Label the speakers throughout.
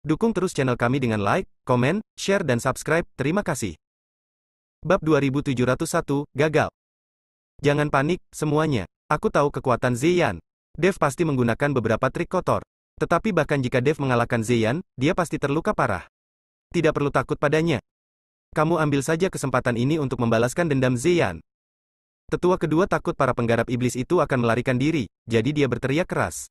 Speaker 1: Dukung terus channel kami dengan like, komen, share dan subscribe, terima kasih. Bab 2701, Gagal. Jangan panik, semuanya. Aku tahu kekuatan Ziyan. Dev pasti menggunakan beberapa trik kotor. Tetapi bahkan jika Dev mengalahkan Ziyan, dia pasti terluka parah. Tidak perlu takut padanya. Kamu ambil saja kesempatan ini untuk membalaskan dendam Ziyan. Tetua kedua takut para penggarap iblis itu akan melarikan diri, jadi dia berteriak keras.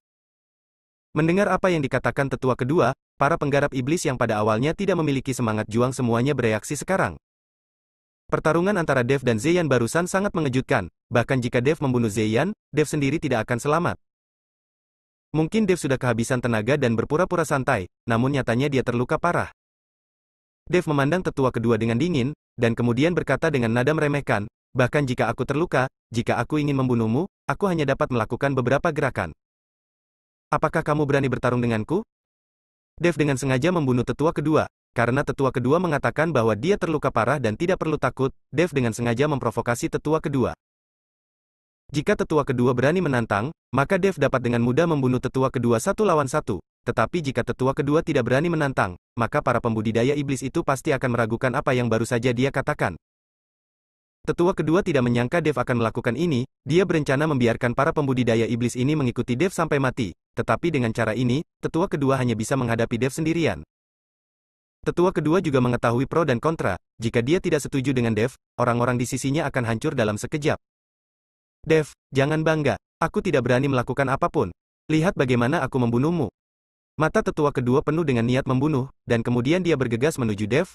Speaker 1: Mendengar apa yang dikatakan tetua kedua, para penggarap iblis yang pada awalnya tidak memiliki semangat juang semuanya bereaksi sekarang. Pertarungan antara Dev dan Ziyan barusan sangat mengejutkan, bahkan jika Dev membunuh Ziyan, Dev sendiri tidak akan selamat. Mungkin Dev sudah kehabisan tenaga dan berpura-pura santai, namun nyatanya dia terluka parah. Dev memandang tetua kedua dengan dingin, dan kemudian berkata dengan nada meremehkan, bahkan jika aku terluka, jika aku ingin membunuhmu, aku hanya dapat melakukan beberapa gerakan. Apakah kamu berani bertarung denganku? Dev dengan sengaja membunuh tetua kedua, karena tetua kedua mengatakan bahwa dia terluka parah dan tidak perlu takut. Dev dengan sengaja memprovokasi tetua kedua. Jika tetua kedua berani menantang, maka Dev dapat dengan mudah membunuh tetua kedua 1 lawan 1. Tetapi jika tetua kedua tidak berani menantang, maka para pembudidaya iblis itu pasti akan meragukan apa yang baru saja dia katakan. Tetua kedua tidak menyangka Dev akan melakukan ini, dia berencana membiarkan para pembudidaya iblis ini mengikuti Dev sampai mati, tetapi dengan cara ini, tetua kedua hanya bisa menghadapi Dev sendirian. Tetua kedua juga mengetahui pro dan kontra, jika dia tidak setuju dengan Dev, orang-orang di sisinya akan hancur dalam sekejap. Dev, jangan bangga, aku tidak berani melakukan apapun. Lihat bagaimana aku membunuhmu. Mata tetua kedua penuh dengan niat membunuh, dan kemudian dia bergegas menuju Dev.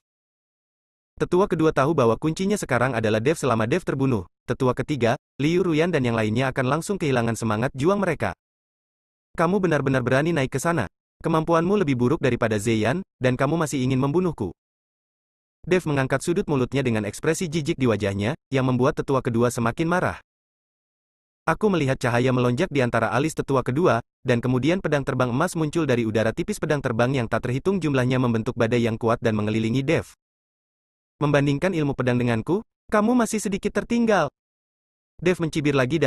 Speaker 1: Tetua kedua tahu bahwa kuncinya sekarang adalah Dev selama Dev terbunuh. Tetua ketiga, Liu Ruyan dan yang lainnya akan langsung kehilangan semangat juang mereka. Kamu benar-benar berani naik ke sana. Kemampuanmu lebih buruk daripada Ziyan, dan kamu masih ingin membunuhku. Dev mengangkat sudut mulutnya dengan ekspresi jijik di wajahnya, yang membuat tetua kedua semakin marah. Aku melihat cahaya melonjak di antara alis tetua kedua, dan kemudian pedang terbang emas muncul dari udara tipis. Pedang terbang yang tak terhitung jumlahnya membentuk badai yang kuat dan mengelilingi Dev. Membandingkan ilmu pedang denganku, kamu masih sedikit tertinggal. Dev mencibir lagi,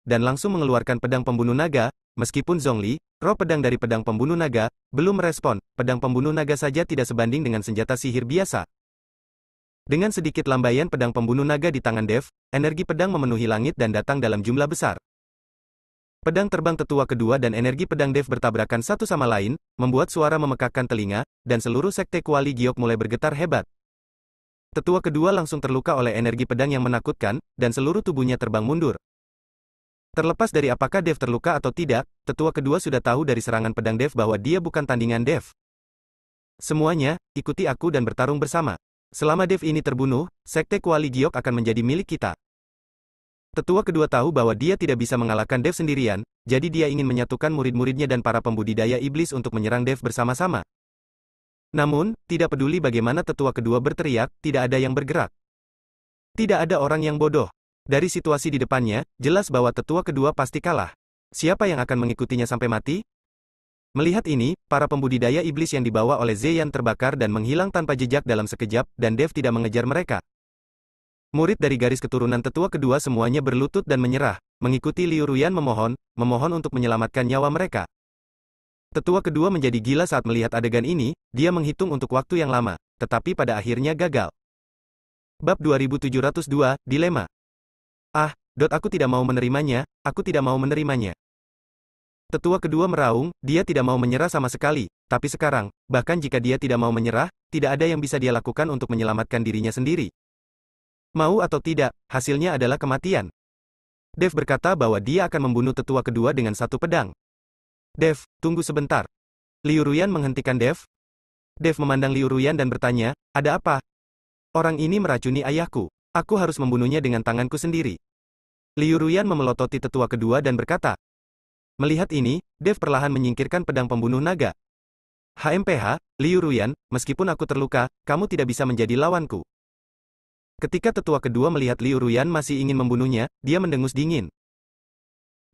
Speaker 1: dan langsung mengeluarkan pedang pembunuh naga, meskipun Zhongli, roh pedang dari pedang pembunuh naga, belum merespon, pedang pembunuh naga saja tidak sebanding dengan senjata sihir biasa. Dengan sedikit lambaian pedang pembunuh naga di tangan Dev, energi pedang memenuhi langit dan datang dalam jumlah besar. Pedang terbang tetua kedua dan energi pedang Dev bertabrakan satu sama lain, membuat suara memekakkan telinga, dan seluruh sekte Kuali Giok mulai bergetar hebat. Tetua kedua langsung terluka oleh energi pedang yang menakutkan, dan seluruh tubuhnya terbang mundur. Terlepas dari apakah Dev terluka atau tidak, tetua kedua sudah tahu dari serangan pedang Dev bahwa dia bukan tandingan Dev. Semuanya, ikuti aku dan bertarung bersama. Selama Dev ini terbunuh, sekte Kuali Giok akan menjadi milik kita. Tetua kedua tahu bahwa dia tidak bisa mengalahkan Dev sendirian, jadi dia ingin menyatukan murid-muridnya dan para pembudidaya iblis untuk menyerang Dev bersama-sama. Namun, tidak peduli bagaimana tetua kedua berteriak, tidak ada yang bergerak. Tidak ada orang yang bodoh. Dari situasi di depannya, jelas bahwa tetua kedua pasti kalah. Siapa yang akan mengikutinya sampai mati? Melihat ini, para pembudidaya iblis yang dibawa oleh Ziyan terbakar dan menghilang tanpa jejak dalam sekejap, dan Dev tidak mengejar mereka. Murid dari garis keturunan tetua kedua semuanya berlutut dan menyerah, mengikuti Liu Ruyan memohon untuk menyelamatkan nyawa mereka. Tetua kedua menjadi gila saat melihat adegan ini, dia menghitung untuk waktu yang lama, tetapi pada akhirnya gagal. Bab 2702, Dilema. Aku tidak mau menerimanya, aku tidak mau menerimanya. Tetua kedua meraung, dia tidak mau menyerah sama sekali, tapi sekarang, bahkan jika dia tidak mau menyerah, tidak ada yang bisa dia lakukan untuk menyelamatkan dirinya sendiri. Mau atau tidak, hasilnya adalah kematian. Dev berkata bahwa dia akan membunuh tetua kedua dengan satu pedang. Dev, tunggu sebentar. Liu Ruyan menghentikan Dev. Dev memandang Liu Ruyan dan bertanya, ada apa? Orang ini meracuni ayahku. Aku harus membunuhnya dengan tanganku sendiri. Liu Ruyan memelototi tetua kedua dan berkata. Melihat ini, Dev perlahan menyingkirkan pedang pembunuh naga. HMPH, Liu Ruyan, meskipun aku terluka, kamu tidak bisa menjadi lawanku. Ketika tetua kedua melihat Liu Ruyan masih ingin membunuhnya, dia mendengus dingin.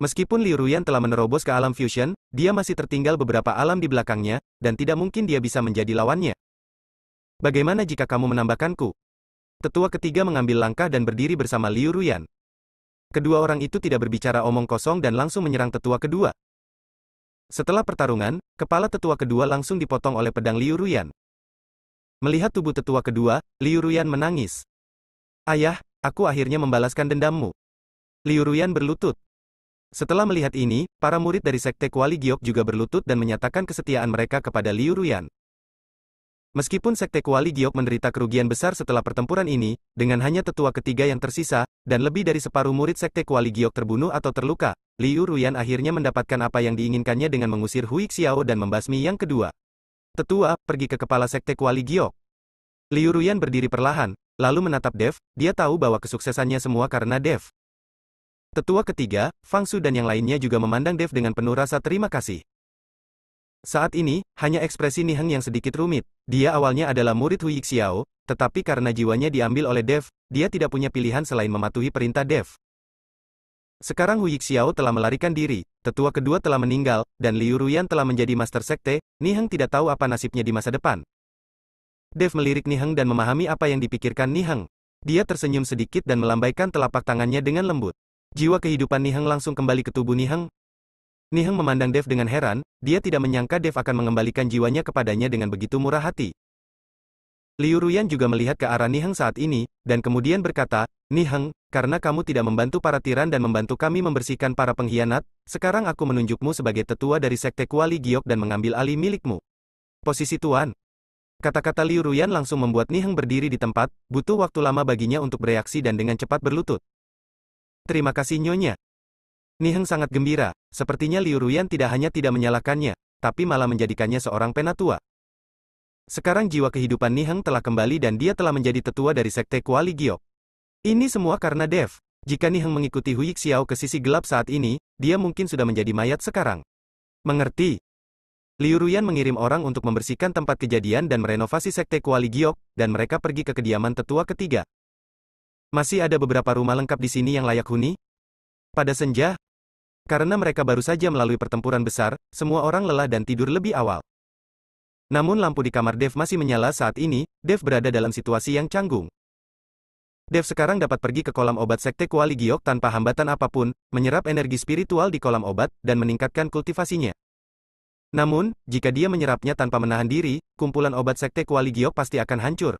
Speaker 1: Meskipun Liu Ruyan telah menerobos ke alam fusion, dia masih tertinggal beberapa alam di belakangnya, dan tidak mungkin dia bisa menjadi lawannya. Bagaimana jika kamu menambahkanku? Tetua ketiga mengambil langkah dan berdiri bersama Liu Ruyan. Kedua orang itu tidak berbicara omong kosong dan langsung menyerang tetua kedua. Setelah pertarungan, kepala tetua kedua langsung dipotong oleh pedang Liu Ruyan. Melihat tubuh tetua kedua, Liu Ruyan menangis. Ayah, aku akhirnya membalaskan dendammu. Liu Ruyan berlutut. Setelah melihat ini, para murid dari Sekte Kuali Giok juga berlutut dan menyatakan kesetiaan mereka kepada Liu Ruyan. Meskipun Sekte Kuali Giok menderita kerugian besar setelah pertempuran ini, dengan hanya tetua ketiga yang tersisa, dan lebih dari separuh murid Sekte Kuali Giok terbunuh atau terluka, Liu Ruyan akhirnya mendapatkan apa yang diinginkannya dengan mengusir Hui Xiao dan membasmi yang kedua. Tetua, pergi ke kepala Sekte Kuali Giok. Liu Ruyan berdiri perlahan, lalu menatap Dev, dia tahu bahwa kesuksesannya semua karena Dev. Tetua ketiga, Fang Su dan yang lainnya juga memandang Dev dengan penuh rasa terima kasih. Saat ini, hanya ekspresi Niheng yang sedikit rumit. Dia awalnya adalah murid Hui Xiao, tetapi karena jiwanya diambil oleh Dev, dia tidak punya pilihan selain mematuhi perintah Dev. Sekarang Hui Xiao telah melarikan diri, tetua kedua telah meninggal, dan Liu Ruyan telah menjadi master sekte, Niheng tidak tahu apa nasibnya di masa depan. Dev melirik Niheng dan memahami apa yang dipikirkan Niheng. Dia tersenyum sedikit dan melambaikan telapak tangannya dengan lembut. Jiwa kehidupan Niheng langsung kembali ke tubuh Niheng. Niheng memandang Dev dengan heran, dia tidak menyangka Dev akan mengembalikan jiwanya kepadanya dengan begitu murah hati. Liu Ruyan juga melihat ke arah Niheng saat ini, dan kemudian berkata, Niheng, karena kamu tidak membantu para tiran dan membantu kami membersihkan para pengkhianat, sekarang aku menunjukmu sebagai tetua dari Sekte Kuali Giok dan mengambil alih milikmu. Posisi Tuan. Kata-kata Liu Ruyan langsung membuat Niheng berdiri di tempat, butuh waktu lama baginya untuk bereaksi dan dengan cepat berlutut. Terima kasih Nyonya. Niheng sangat gembira, sepertinya Liu Ruyan tidak hanya tidak menyalahkannya, tapi malah menjadikannya seorang penatua. Sekarang jiwa kehidupan Niheng telah kembali dan dia telah menjadi tetua dari Sekte Kuali Giok. Ini semua karena Dev. Jika Niheng mengikuti Hui Xiao ke sisi gelap saat ini, dia mungkin sudah menjadi mayat sekarang. Mengerti? Liu Ruyan mengirim orang untuk membersihkan tempat kejadian dan merenovasi Sekte Kuali Giok, dan mereka pergi ke kediaman tetua ketiga. Masih ada beberapa rumah lengkap di sini yang layak huni? Pada senja, karena mereka baru saja melalui pertempuran besar, semua orang lelah dan tidur lebih awal. Namun lampu di kamar Dev masih menyala saat ini, Dev berada dalam situasi yang canggung. Dev sekarang dapat pergi ke kolam obat Sekte Kuali Giok tanpa hambatan apapun, menyerap energi spiritual di kolam obat, dan meningkatkan kultivasinya. Namun, jika dia menyerapnya tanpa menahan diri, kumpulan obat Sekte Kuali Giok pasti akan hancur.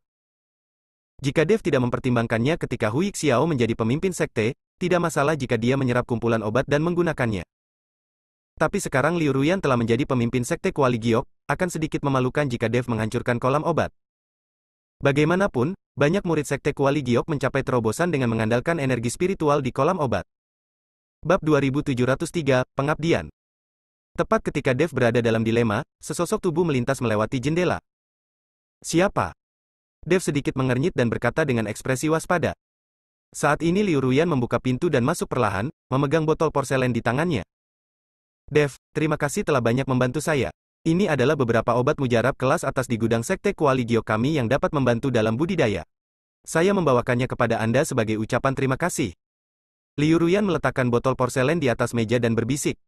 Speaker 1: Jika Dev tidak mempertimbangkannya ketika Hui Xiao menjadi pemimpin sekte, tidak masalah jika dia menyerap kumpulan obat dan menggunakannya. Tapi sekarang Liu Ruyan telah menjadi pemimpin Sekte Kuali Giok, akan sedikit memalukan jika Dev menghancurkan kolam obat. Bagaimanapun, banyak murid Sekte Kuali Giok mencapai terobosan dengan mengandalkan energi spiritual di kolam obat. Bab 2703, Pengabdian. Tepat ketika Dev berada dalam dilema, sesosok tubuh melintas melewati jendela. Siapa? Dev sedikit mengernyit dan berkata dengan ekspresi waspada. Saat ini Liu Ruyan membuka pintu dan masuk perlahan, memegang botol porselen di tangannya. Dev, terima kasih telah banyak membantu saya. Ini adalah beberapa obat mujarab kelas atas di gudang Sekte Kuali Giok kami yang dapat membantu dalam budidaya. Saya membawakannya kepada Anda sebagai ucapan terima kasih. Liu Ruyan meletakkan botol porselen di atas meja dan berbisik.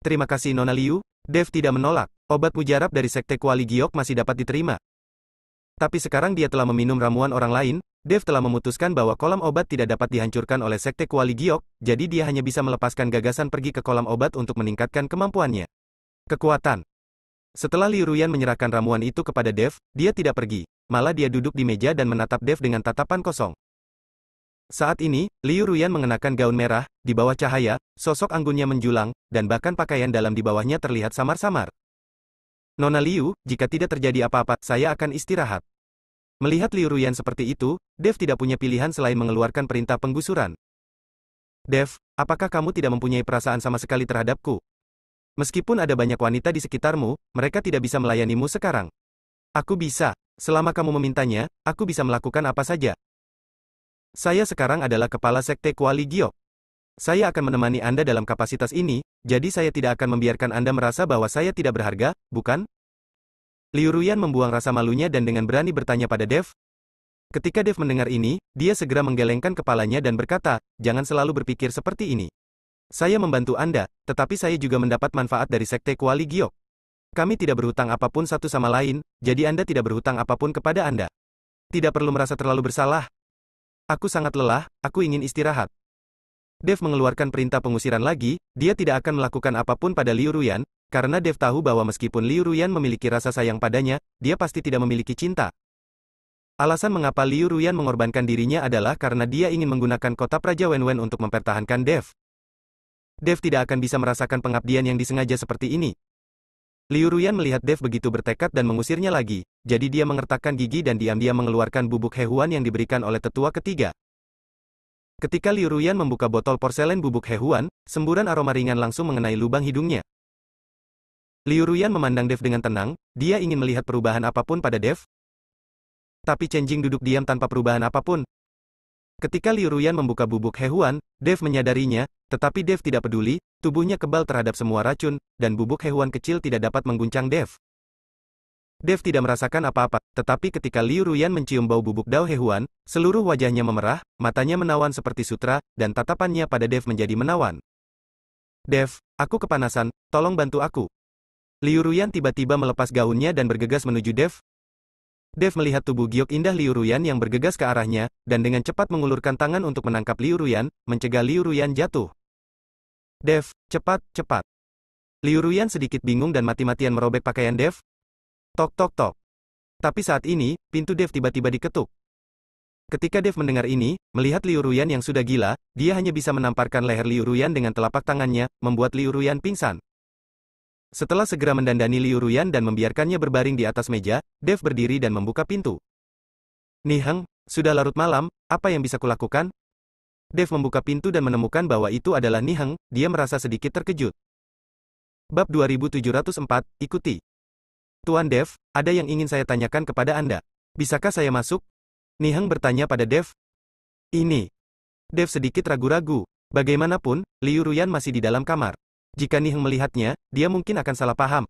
Speaker 1: Terima kasih Nona Liu. Dev tidak menolak. Obat mujarab dari Sekte Kuali Giok masih dapat diterima. Tapi sekarang dia telah meminum ramuan orang lain, Dev telah memutuskan bahwa kolam obat tidak dapat dihancurkan oleh Sekte Kuali Giok, jadi dia hanya bisa melepaskan gagasan pergi ke kolam obat untuk meningkatkan kemampuannya. Kekuatan. Setelah Liu Ruyan menyerahkan ramuan itu kepada Dev, dia tidak pergi, malah dia duduk di meja dan menatap Dev dengan tatapan kosong. Saat ini, Liu Ruyan mengenakan gaun merah, di bawah cahaya, sosok anggunnya menjulang, dan bahkan pakaian dalam di bawahnya terlihat samar-samar. Nona Liu, jika tidak terjadi apa-apa, saya akan istirahat. Melihat Liu Ruyan seperti itu, Dev tidak punya pilihan selain mengeluarkan perintah penggusuran. Dev, apakah kamu tidak mempunyai perasaan sama sekali terhadapku? Meskipun ada banyak wanita di sekitarmu, mereka tidak bisa melayanimu sekarang. Aku bisa. Selama kamu memintanya, aku bisa melakukan apa saja. Saya sekarang adalah kepala Sekte Kuali Giok. Saya akan menemani Anda dalam kapasitas ini, jadi saya tidak akan membiarkan Anda merasa bahwa saya tidak berharga, bukan? Liu Ruyan membuang rasa malunya dan dengan berani bertanya pada Dev. Ketika Dev mendengar ini, dia segera menggelengkan kepalanya dan berkata, jangan selalu berpikir seperti ini. Saya membantu Anda, tetapi saya juga mendapat manfaat dari Sekte Kuali Giok. Kami tidak berhutang apapun satu sama lain, jadi Anda tidak berhutang apapun kepada Anda. Tidak perlu merasa terlalu bersalah. Aku sangat lelah, aku ingin istirahat. Dev mengeluarkan perintah pengusiran lagi, dia tidak akan melakukan apapun pada Liu Ruyan, karena Dev tahu bahwa meskipun Liu Ruyan memiliki rasa sayang padanya, dia pasti tidak memiliki cinta. Alasan mengapa Liu Ruyan mengorbankan dirinya adalah karena dia ingin menggunakan kota Praja Wenwen untuk mempertahankan Dev. Dev tidak akan bisa merasakan pengabdian yang disengaja seperti ini. Liu Ruyan melihat Dev begitu bertekad dan mengusirnya lagi, jadi dia mengertakkan gigi dan diam-diam mengeluarkan bubuk hehuan yang diberikan oleh tetua ketiga. Ketika Liu Ruyan membuka botol porselen bubuk hehuan, semburan aroma ringan langsung mengenai lubang hidungnya. Liu Ruyan memandang Dev dengan tenang, dia ingin melihat perubahan apapun pada Dev. Tapi Chen Jing duduk diam tanpa perubahan apapun. Ketika Liu Ruyan membuka bubuk hehuan, Dev menyadarinya, tetapi Dev tidak peduli, tubuhnya kebal terhadap semua racun, dan bubuk hehuan kecil tidak dapat mengguncang Dev. Dev tidak merasakan apa-apa, tetapi ketika Liu Ruyan mencium bau bubuk dao hehuan, seluruh wajahnya memerah, matanya menawan seperti sutra, dan tatapannya pada Dev menjadi menawan. Dev, aku kepanasan, tolong bantu aku. Liu Ruyan tiba-tiba melepas gaunnya dan bergegas menuju Dev. Dev melihat tubuh giok indah Liu Ruyan yang bergegas ke arahnya, dan dengan cepat mengulurkan tangan untuk menangkap Liu Ruyan, mencegah Liu Ruyan jatuh. Dev, cepat, cepat. Liu Ruyan sedikit bingung dan mati-matian merobek pakaian Dev. Tok tok tok. Tapi saat ini, pintu Dev tiba-tiba diketuk. Ketika Dev mendengar ini, melihat Liu Ruyan yang sudah gila, dia hanya bisa menamparkan leher Liu Ruyan dengan telapak tangannya, membuat Liu Ruyan pingsan. Setelah segera mendandani Liu Ruyan dan membiarkannya berbaring di atas meja, Dev berdiri dan membuka pintu. Niheng, sudah larut malam, apa yang bisa kulakukan? Dev membuka pintu dan menemukan bahwa itu adalah Niheng, dia merasa sedikit terkejut. Bab 2704, ikuti. Tuan Dev, ada yang ingin saya tanyakan kepada Anda. Bisakah saya masuk? Niheng bertanya pada Dev. Ini. Dev sedikit ragu-ragu. Bagaimanapun, Liu Ruyan masih di dalam kamar. Jika Niheng melihatnya, dia mungkin akan salah paham.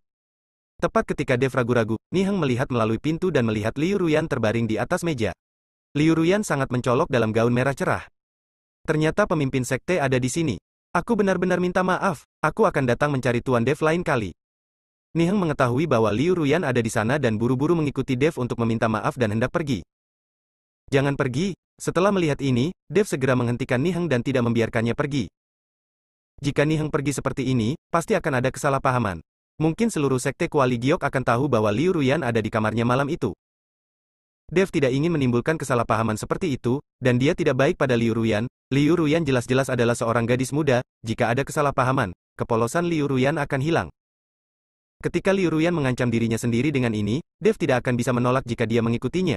Speaker 1: Tepat ketika Dev ragu-ragu, Niheng melihat melalui pintu dan melihat Liu Ruyan terbaring di atas meja. Liu Ruyan sangat mencolok dalam gaun merah cerah. Ternyata pemimpin sekte ada di sini. Aku benar-benar minta maaf, aku akan datang mencari Tuan Dev lain kali. Niheng mengetahui bahwa Liu Ruyan ada di sana dan buru-buru mengikuti Dev untuk meminta maaf dan hendak pergi. Jangan pergi. Setelah melihat ini, Dev segera menghentikan Niheng dan tidak membiarkannya pergi. Jika Niheng pergi seperti ini, pasti akan ada kesalahpahaman. Mungkin seluruh sekte Kuali Giok akan tahu bahwa Liu Ruyan ada di kamarnya malam itu. Dev tidak ingin menimbulkan kesalahpahaman seperti itu, dan dia tidak baik pada Liu Ruyan. Liu Ruyan jelas-jelas adalah seorang gadis muda, jika ada kesalahpahaman, kepolosan Liu Ruyan akan hilang. Ketika Liu Ruyan mengancam dirinya sendiri dengan ini, Dev tidak akan bisa menolak jika dia mengikutinya.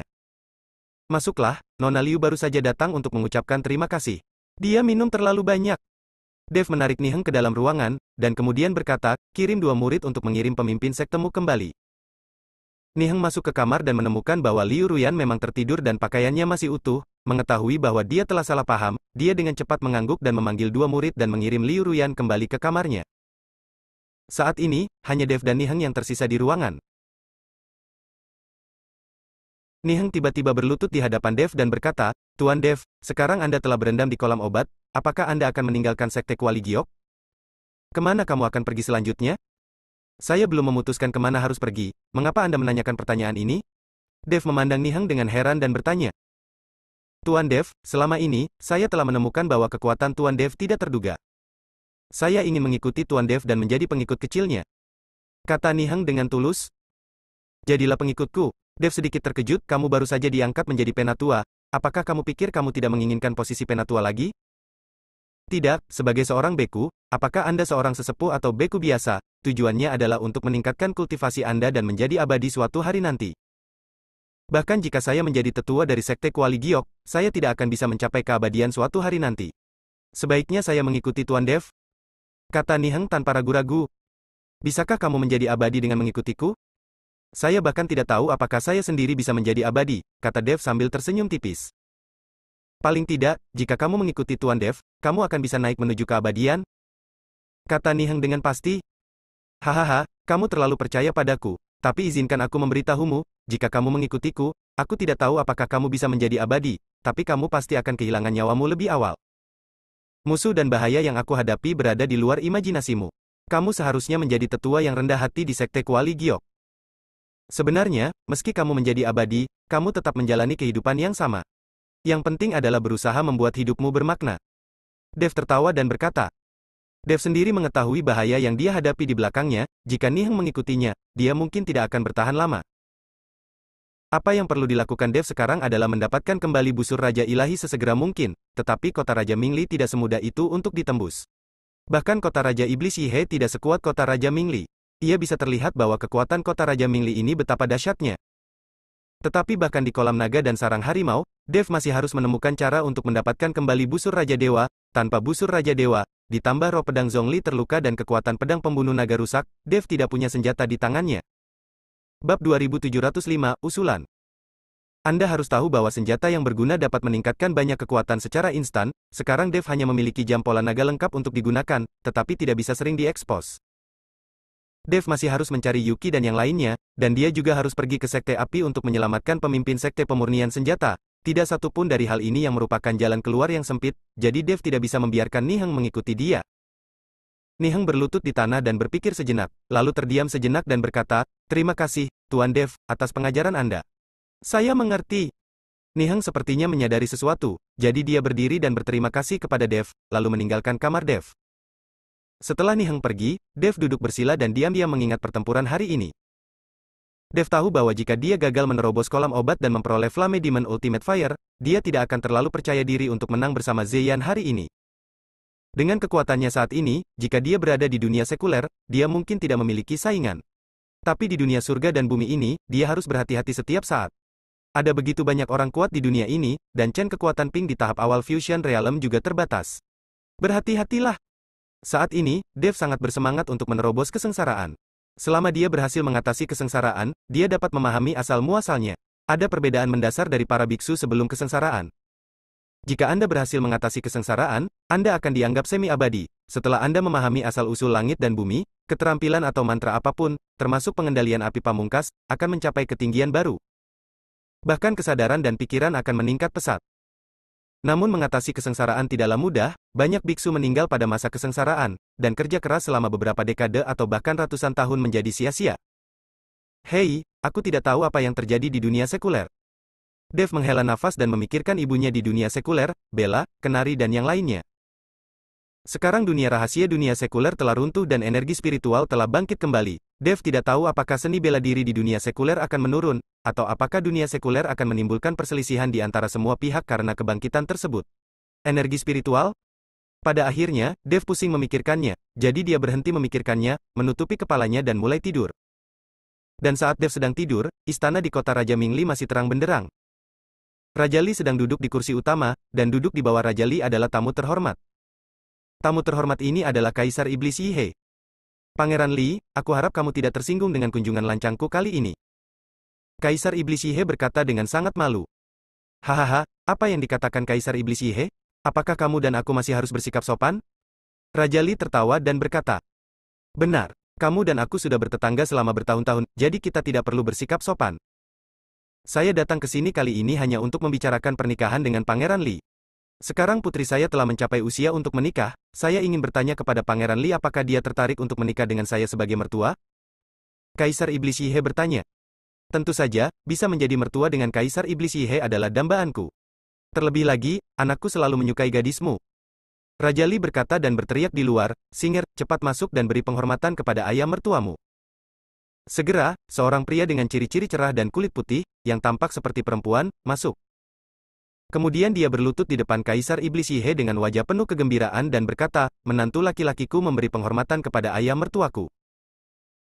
Speaker 1: Masuklah, Nona Liu baru saja datang untuk mengucapkan terima kasih. Dia minum terlalu banyak. Dev menarik Niheng ke dalam ruangan, dan kemudian berkata, kirim 2 murid untuk mengirim pemimpin sektemu kembali. Niheng masuk ke kamar dan menemukan bahwa Liu Ruyan memang tertidur dan pakaiannya masih utuh. Mengetahui bahwa dia telah salah paham, dia dengan cepat mengangguk dan memanggil 2 murid dan mengirim Liu Ruyan kembali ke kamarnya. Saat ini, hanya Dev dan Niheng yang tersisa di ruangan. Niheng tiba-tiba berlutut di hadapan Dev dan berkata, Tuan Dev, sekarang Anda telah berendam di kolam obat, apakah Anda akan meninggalkan sekte Kuali Giok? Kemana kamu akan pergi selanjutnya? Saya belum memutuskan kemana harus pergi, mengapa Anda menanyakan pertanyaan ini? Dev memandang Niheng dengan heran dan bertanya. Tuan Dev, selama ini, saya telah menemukan bahwa kekuatan Tuan Dev tidak terduga. Saya ingin mengikuti Tuan Dev dan menjadi pengikut kecilnya. Kata Niheng dengan tulus. Jadilah pengikutku. Dev sedikit terkejut, kamu baru saja diangkat menjadi penatua. Apakah kamu pikir kamu tidak menginginkan posisi penatua lagi? Tidak, sebagai seorang beku, apakah Anda seorang sesepuh atau beku biasa, tujuannya adalah untuk meningkatkan kultivasi Anda dan menjadi abadi suatu hari nanti. Bahkan jika saya menjadi tetua dari sekte Kuali Giok, saya tidak akan bisa mencapai keabadian suatu hari nanti. Sebaiknya saya mengikuti Tuan Dev. Kata Niheng tanpa ragu-ragu. Bisakah kamu menjadi abadi dengan mengikutiku? Saya bahkan tidak tahu apakah saya sendiri bisa menjadi abadi, kata Dev sambil tersenyum tipis. Paling tidak, jika kamu mengikuti Tuan Dev, kamu akan bisa naik menuju keabadian. Kata Niheng dengan pasti. Hahaha, kamu terlalu percaya padaku, tapi izinkan aku memberitahumu, jika kamu mengikutiku, aku tidak tahu apakah kamu bisa menjadi abadi, tapi kamu pasti akan kehilangan nyawamu lebih awal. Musuh dan bahaya yang aku hadapi berada di luar imajinasimu. Kamu seharusnya menjadi tetua yang rendah hati di sekte Kuali Giok. Sebenarnya, meski kamu menjadi abadi, kamu tetap menjalani kehidupan yang sama. Yang penting adalah berusaha membuat hidupmu bermakna. Dev tertawa dan berkata. Dev sendiri mengetahui bahaya yang dia hadapi di belakangnya, jika Niheng mengikutinya, dia mungkin tidak akan bertahan lama. Apa yang perlu dilakukan Dev sekarang adalah mendapatkan kembali busur Raja Ilahi sesegera mungkin, tetapi kota Raja Mingli tidak semudah itu untuk ditembus. Bahkan kota Raja Iblis Yihe tidak sekuat kota Raja Mingli. Ia bisa terlihat bahwa kekuatan kota Raja Mingli ini betapa dahsyatnya. Tetapi bahkan di kolam naga dan sarang harimau, Dev masih harus menemukan cara untuk mendapatkan kembali busur Raja Dewa. Tanpa busur Raja Dewa, ditambah roh pedang Zhongli terluka dan kekuatan pedang pembunuh naga rusak, Dev tidak punya senjata di tangannya. Bab 2705, Usulan. Anda harus tahu bahwa senjata yang berguna dapat meningkatkan banyak kekuatan secara instan. Sekarang Dev hanya memiliki jam pola naga lengkap untuk digunakan, tetapi tidak bisa sering diekspos. Dev masih harus mencari Yuki dan yang lainnya, dan dia juga harus pergi ke Sekte Api untuk menyelamatkan pemimpin Sekte Pemurnian Senjata. Tidak satu pun dari hal ini yang merupakan jalan keluar yang sempit, jadi Dev tidak bisa membiarkan Niheng mengikuti dia. Niheng berlutut di tanah dan berpikir sejenak, lalu terdiam sejenak dan berkata, "Terima kasih, Tuan Dev, atas pengajaran Anda." "Saya mengerti." Niheng sepertinya menyadari sesuatu, jadi dia berdiri dan berterima kasih kepada Dev, lalu meninggalkan kamar Dev. Setelah Niheng pergi, Dev duduk bersila dan diam-diam mengingat pertempuran hari ini. Dev tahu bahwa jika dia gagal menerobos kolam obat dan memperoleh Flame Demon Ultimate Fire, dia tidak akan terlalu percaya diri untuk menang bersama Zeyan hari ini. Dengan kekuatannya saat ini, jika dia berada di dunia sekuler, dia mungkin tidak memiliki saingan. Tapi di dunia surga dan bumi ini, dia harus berhati-hati setiap saat. Ada begitu banyak orang kuat di dunia ini, dan Chen kekuatan Pink di tahap awal Fusion Realm juga terbatas. Berhati-hatilah. Saat ini, Dev sangat bersemangat untuk menerobos kesengsaraan. Selama dia berhasil mengatasi kesengsaraan, dia dapat memahami asal-muasalnya. Ada perbedaan mendasar dari para biksu sebelum kesengsaraan. Jika Anda berhasil mengatasi kesengsaraan, Anda akan dianggap semi-abadi. Setelah Anda memahami asal-usul langit dan bumi, keterampilan atau mantra apapun, termasuk pengendalian api pamungkas, akan mencapai ketinggian baru. Bahkan kesadaran dan pikiran akan meningkat pesat. Namun mengatasi kesengsaraan tidaklah mudah, banyak biksu meninggal pada masa kesengsaraan, dan kerja keras selama beberapa dekade atau bahkan ratusan tahun menjadi sia-sia. Hei, aku tidak tahu apa yang terjadi di dunia sekuler. Dev menghela nafas dan memikirkan ibunya di dunia sekuler, Bella, Kenari dan yang lainnya. Sekarang dunia rahasia dunia sekuler telah runtuh dan energi spiritual telah bangkit kembali. Dev tidak tahu apakah seni bela diri di dunia sekuler akan menurun, atau apakah dunia sekuler akan menimbulkan perselisihan di antara semua pihak karena kebangkitan tersebut. Energi spiritual? Pada akhirnya, Dev pusing memikirkannya, jadi dia berhenti memikirkannya, menutupi kepalanya dan mulai tidur. Dan saat Dev sedang tidur, istana di kota Raja Mingli masih terang benderang. Raja Li sedang duduk di kursi utama, dan duduk di bawah Raja Li adalah tamu terhormat. Tamu terhormat ini adalah Kaisar Iblis Yihe. Pangeran Li, aku harap kamu tidak tersinggung dengan kunjungan lancangku kali ini. Kaisar Iblis Yihe berkata dengan sangat malu. Hahaha, apa yang dikatakan Kaisar Iblis Yihe? Apakah kamu dan aku masih harus bersikap sopan? Raja Li tertawa dan berkata. Benar, kamu dan aku sudah bertetangga selama bertahun-tahun, jadi kita tidak perlu bersikap sopan. Saya datang ke sini kali ini hanya untuk membicarakan pernikahan dengan Pangeran Li. Sekarang putri saya telah mencapai usia untuk menikah, saya ingin bertanya kepada Pangeran Li apakah dia tertarik untuk menikah dengan saya sebagai mertua? Kaisar Iblis Yihe bertanya. Tentu saja, bisa menjadi mertua dengan Kaisar Iblis Yihe adalah dambaanku. Terlebih lagi, anakku selalu menyukai gadismu. Raja Li berkata dan berteriak di luar, Singer, cepat masuk dan beri penghormatan kepada ayah mertuamu. Segera, seorang pria dengan ciri-ciri cerah dan kulit putih, yang tampak seperti perempuan, masuk. Kemudian dia berlutut di depan Kaisar Iblis Yihe dengan wajah penuh kegembiraan dan berkata, menantu laki-lakiku memberi penghormatan kepada ayah mertuaku.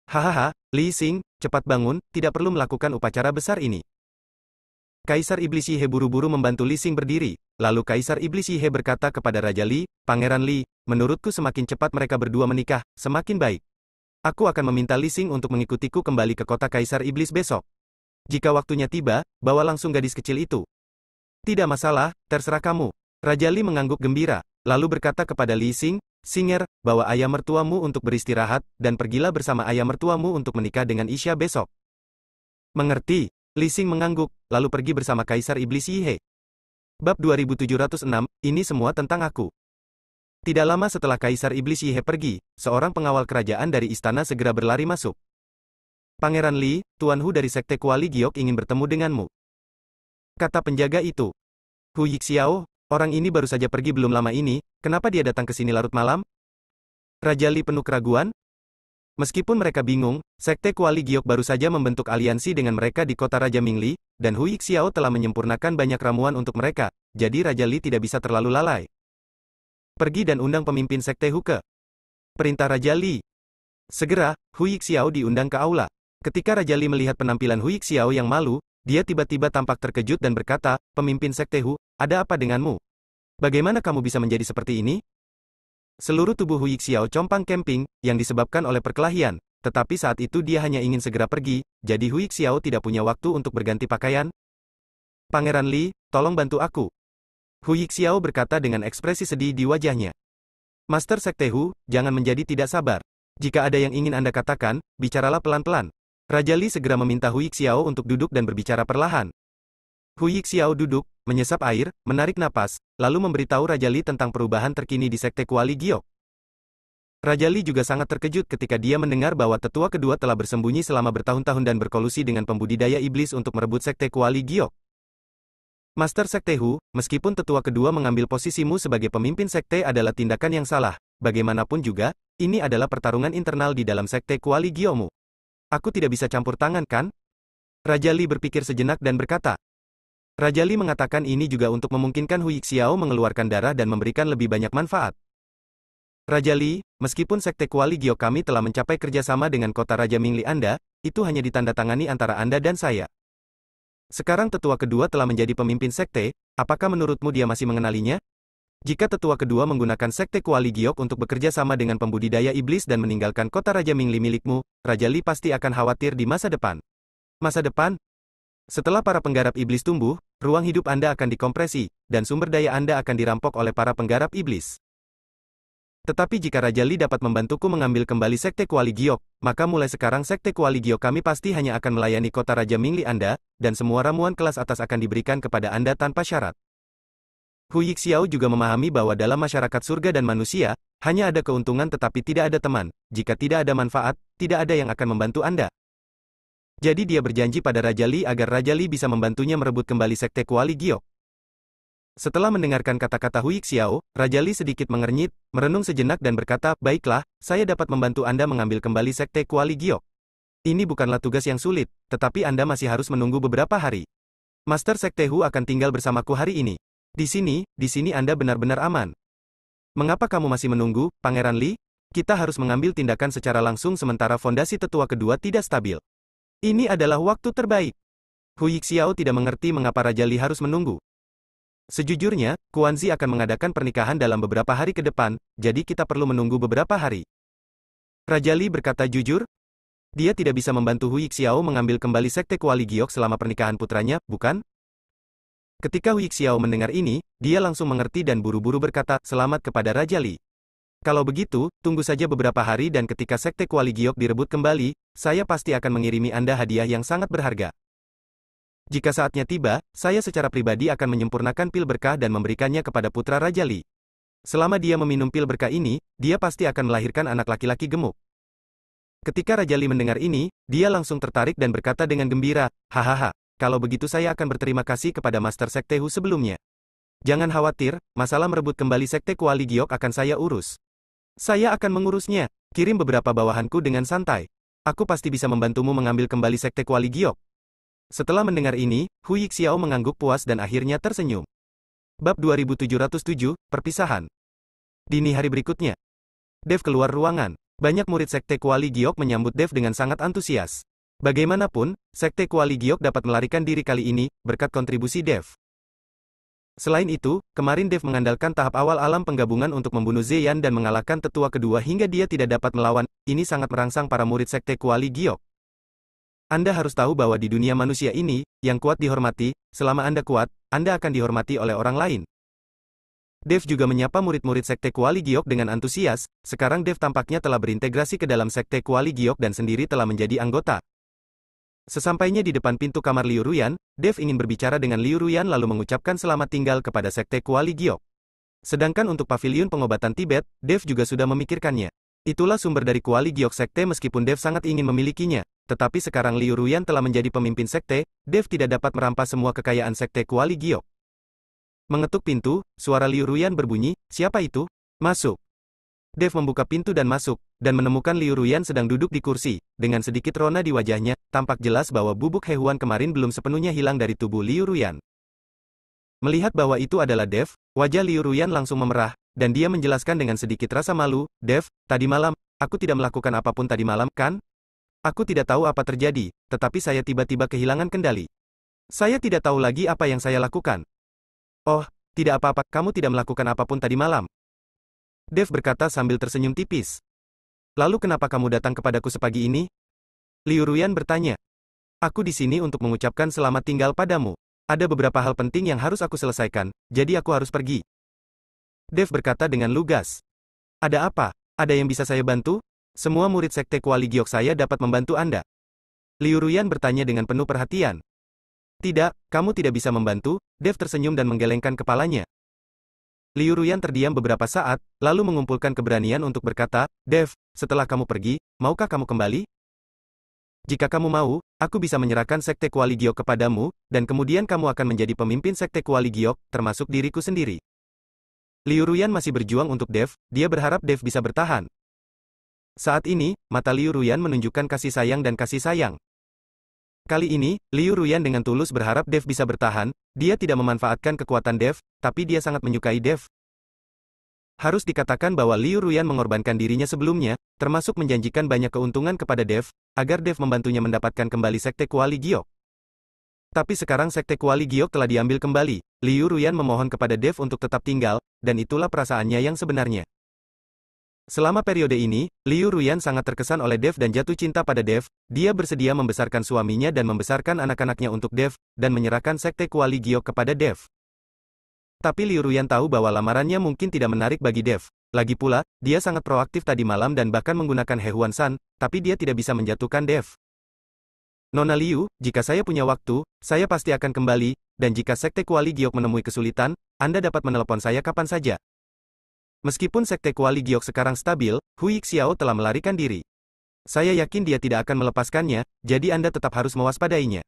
Speaker 1: Hahaha, Li Xing, cepat bangun, tidak perlu melakukan upacara besar ini. Kaisar Iblis Yihe buru-buru membantu Li Xing berdiri, lalu Kaisar Iblis Yihe berkata kepada Raja Li, Pangeran Li, menurutku semakin cepat mereka berdua menikah, semakin baik. Aku akan meminta Li Xing untuk mengikutiku kembali ke kota Kaisar Iblis besok. Jika waktunya tiba, bawa langsung gadis kecil itu. Tidak masalah, terserah kamu. Raja Li mengangguk gembira, lalu berkata kepada Li Xing, Singer, bawa ayah mertuamu untuk beristirahat, dan pergilah bersama ayah mertuamu untuk menikah dengan Isya besok. Mengerti, Li Xing mengangguk, lalu pergi bersama Kaisar Iblis Yihe. Bab 2706, ini semua tentang aku. Tidak lama setelah Kaisar Iblis Yihe pergi, seorang pengawal kerajaan dari istana segera berlari masuk. Pangeran Li, Tuan Hu dari Sekte Kuali Giok ingin bertemu denganmu. Kata penjaga itu. Hu Yixiao, orang ini baru saja pergi belum lama ini, kenapa dia datang ke sini larut malam? Raja Li penuh keraguan. Meskipun mereka bingung, Sekte Kuali Giok baru saja membentuk aliansi dengan mereka di kota Raja Mingli, dan Hu Yixiao telah menyempurnakan banyak ramuan untuk mereka, jadi Raja Li tidak bisa terlalu lalai. Pergi dan undang pemimpin Sekte Hu ke. Perintah Raja Li. Segera, Hu Yixiao diundang ke aula. Ketika Raja Li melihat penampilan Hu Yixiao yang malu, dia tiba-tiba tampak terkejut dan berkata, "Pemimpin Sekte Hu, ada apa denganmu? Bagaimana kamu bisa menjadi seperti ini?" Seluruh tubuh Hu Yixiao compang camping, yang disebabkan oleh perkelahian, tetapi saat itu dia hanya ingin segera pergi, jadi Hu Yixiao tidak punya waktu untuk berganti pakaian. "Pangeran Li, tolong bantu aku." Hu Yixiao berkata dengan ekspresi sedih di wajahnya. "Master Sekte Hu, jangan menjadi tidak sabar. Jika ada yang ingin Anda katakan, bicaralah pelan-pelan." Raja Li segera meminta Hu Yixiao untuk duduk dan berbicara perlahan. Hu Yixiao duduk, menyesap air, menarik napas, lalu memberitahu Raja Li tentang perubahan terkini di Sekte Kuali Giok. Raja Li juga sangat terkejut ketika dia mendengar bahwa tetua kedua telah bersembunyi selama bertahun-tahun dan berkolusi dengan pembudidaya iblis untuk merebut Sekte Kuali Giok. "Master Sekte Hu, meskipun tetua kedua mengambil posisimu sebagai pemimpin sekte adalah tindakan yang salah, bagaimanapun juga, ini adalah pertarungan internal di dalam Sekte Kuali Giokmu. Aku tidak bisa campur tangan kan?" Raja Li berpikir sejenak dan berkata. Raja Li mengatakan ini juga untuk memungkinkan Hu Yixiao mengeluarkan darah dan memberikan lebih banyak manfaat. "Raja Li, meskipun Sekte Kuali Giok kami telah mencapai kerjasama dengan kota Raja Mingli Anda, itu hanya ditandatangani antara Anda dan saya. Sekarang tetua kedua telah menjadi pemimpin sekte, apakah menurutmu dia masih mengenalinya? Jika tetua kedua menggunakan Sekte Kuali Giok untuk bekerja sama dengan pembudidaya iblis dan meninggalkan kota Raja Mingli milikmu, Raja Li pasti akan khawatir di masa depan." "Masa depan? Setelah para penggarap iblis tumbuh, ruang hidup Anda akan dikompresi, dan sumber daya Anda akan dirampok oleh para penggarap iblis. Tetapi jika Raja Li dapat membantuku mengambil kembali Sekte Kuali Giok, maka mulai sekarang Sekte Kuali Giok kami pasti hanya akan melayani kota Raja Mingli Anda, dan semua ramuan kelas atas akan diberikan kepada Anda tanpa syarat." Hu Yixiao juga memahami bahwa dalam masyarakat surga dan manusia, hanya ada keuntungan tetapi tidak ada teman. Jika tidak ada manfaat, tidak ada yang akan membantu Anda. Jadi dia berjanji pada Raja Li agar Raja Li bisa membantunya merebut kembali Sekte Kuali Giok. Setelah mendengarkan kata-kata Hu Yixiao, Raja Li sedikit mengernyit, merenung sejenak dan berkata, "Baiklah, saya dapat membantu Anda mengambil kembali Sekte Kuali Giok. Ini bukanlah tugas yang sulit, tetapi Anda masih harus menunggu beberapa hari. Master Sekte Hu akan tinggal bersamaku hari ini. Di sini Anda benar-benar aman." "Mengapa kamu masih menunggu, Pangeran Li? Kita harus mengambil tindakan secara langsung sementara fondasi tetua kedua tidak stabil. Ini adalah waktu terbaik." Hu Yixiao tidak mengerti mengapa Raja Li harus menunggu. "Sejujurnya, Kuanzi akan mengadakan pernikahan dalam beberapa hari ke depan, jadi kita perlu menunggu beberapa hari." Raja Li berkata jujur. Dia tidak bisa membantu Hu Yixiao mengambil kembali Sekte Kuali Giok selama pernikahan putranya, bukan? Ketika Hu Yixiao mendengar ini, dia langsung mengerti dan buru-buru berkata, "Selamat kepada Raja Li. Kalau begitu, tunggu saja beberapa hari dan ketika Sekte Kuali Giok direbut kembali, saya pasti akan mengirimi Anda hadiah yang sangat berharga. Jika saatnya tiba, saya secara pribadi akan menyempurnakan pil berkah dan memberikannya kepada putra Raja Li. Selama dia meminum pil berkah ini, dia pasti akan melahirkan anak laki-laki gemuk." Ketika Raja Li mendengar ini, dia langsung tertarik dan berkata dengan gembira, "Hahaha, kalau begitu saya akan berterima kasih kepada Master Sekte Hu sebelumnya. Jangan khawatir, masalah merebut kembali Sekte Kuali Giok akan saya urus. Saya akan mengurusnya. Kirim beberapa bawahanku dengan santai. Aku pasti bisa membantumu mengambil kembali Sekte Kuali Giok." Setelah mendengar ini, Hu Yixiao mengangguk puas dan akhirnya tersenyum. Bab 2707, Perpisahan. Dini hari berikutnya. Dev keluar ruangan. Banyak murid Sekte Kuali Giok menyambut Dev dengan sangat antusias. Bagaimanapun, Sekte Kuali Giok dapat melarikan diri kali ini, berkat kontribusi Dev. Selain itu, kemarin Dev mengandalkan tahap awal alam penggabungan untuk membunuh Zeyan dan mengalahkan tetua kedua hingga dia tidak dapat melawan. Ini sangat merangsang para murid Sekte Kuali Giok. Anda harus tahu bahwa di dunia manusia ini, yang kuat dihormati, selama Anda kuat, Anda akan dihormati oleh orang lain. Dev juga menyapa murid-murid Sekte Kuali Giok dengan antusias. Sekarang Dev tampaknya telah berintegrasi ke dalam Sekte Kuali Giok dan sendiri telah menjadi anggota. Sesampainya di depan pintu kamar Liu Ruyan, Dev ingin berbicara dengan Liu Ruyan lalu mengucapkan selamat tinggal kepada Sekte Kuali Giok. Sedangkan untuk paviliun pengobatan Tibet, Dev juga sudah memikirkannya. Itulah sumber dari Kuali Giok Sekte meskipun Dev sangat ingin memilikinya. Tetapi sekarang Liu Ruyan telah menjadi pemimpin sekte, Dev tidak dapat merampas semua kekayaan Sekte Kuali Giok. Mengetuk pintu, suara Liu Ruyan berbunyi, "Siapa itu? Masuk." Dev membuka pintu dan masuk, dan menemukan Liu Ruyan sedang duduk di kursi, dengan sedikit rona di wajahnya, tampak jelas bahwa bubuk hewan kemarin belum sepenuhnya hilang dari tubuh Liu Ruyan. Melihat bahwa itu adalah Dev, wajah Liu Ruyan langsung memerah, dan dia menjelaskan dengan sedikit rasa malu, Dev, tadi malam, aku tidak melakukan apapun tadi malam, kan? Aku tidak tahu apa terjadi, tetapi saya tiba-tiba kehilangan kendali. Saya tidak tahu lagi apa yang saya lakukan. Oh, tidak apa-apa, kamu tidak melakukan apapun tadi malam. Dev berkata sambil tersenyum tipis. Lalu kenapa kamu datang kepadaku sepagi ini? Liu Ruyan bertanya. Aku di sini untuk mengucapkan selamat tinggal padamu. Ada beberapa hal penting yang harus aku selesaikan, jadi aku harus pergi. Dev berkata dengan lugas. Ada apa? Ada yang bisa saya bantu? Semua murid sekte Kuali Giok saya dapat membantu Anda. Liu Ruyan bertanya dengan penuh perhatian. Tidak, kamu tidak bisa membantu, Dev tersenyum dan menggelengkan kepalanya. Liu Ruyan terdiam beberapa saat, lalu mengumpulkan keberanian untuk berkata, Dev, setelah kamu pergi, maukah kamu kembali? Jika kamu mau, aku bisa menyerahkan Sekte Kuali Giok kepadamu, dan kemudian kamu akan menjadi pemimpin Sekte Kuali Giok, termasuk diriku sendiri. Liu Ruyan masih berjuang untuk Dev, dia berharap Dev bisa bertahan. Saat ini, mata Liu Ruyan menunjukkan kasih sayang dan kasih sayang. Kali ini, Liu Ruyan dengan tulus berharap Dev bisa bertahan, dia tidak memanfaatkan kekuatan Dev, tapi dia sangat menyukai Dev. Harus dikatakan bahwa Liu Ruyan mengorbankan dirinya sebelumnya, termasuk menjanjikan banyak keuntungan kepada Dev, agar Dev membantunya mendapatkan kembali Sekte Kuali Giok. Tapi sekarang Sekte Kuali Giok telah diambil kembali, Liu Ruyan memohon kepada Dev untuk tetap tinggal, dan itulah perasaannya yang sebenarnya. Selama periode ini, Liu Ruyan sangat terkesan oleh Dev dan jatuh cinta pada Dev, dia bersedia membesarkan suaminya dan membesarkan anak-anaknya untuk Dev, dan menyerahkan Sekte Kuali Giok kepada Dev. Tapi Liu Ruyan tahu bahwa lamarannya mungkin tidak menarik bagi Dev. Lagi pula, dia sangat proaktif tadi malam dan bahkan menggunakan He Huan San, tapi dia tidak bisa menjatuhkan Dev. Nona Liu, jika saya punya waktu, saya pasti akan kembali, dan jika Sekte Kuali Giok menemui kesulitan, Anda dapat menelepon saya kapan saja. Meskipun Sekte Kuali Giok sekarang stabil, Hui Xiao telah melarikan diri. Saya yakin dia tidak akan melepaskannya, jadi Anda tetap harus mewaspadainya.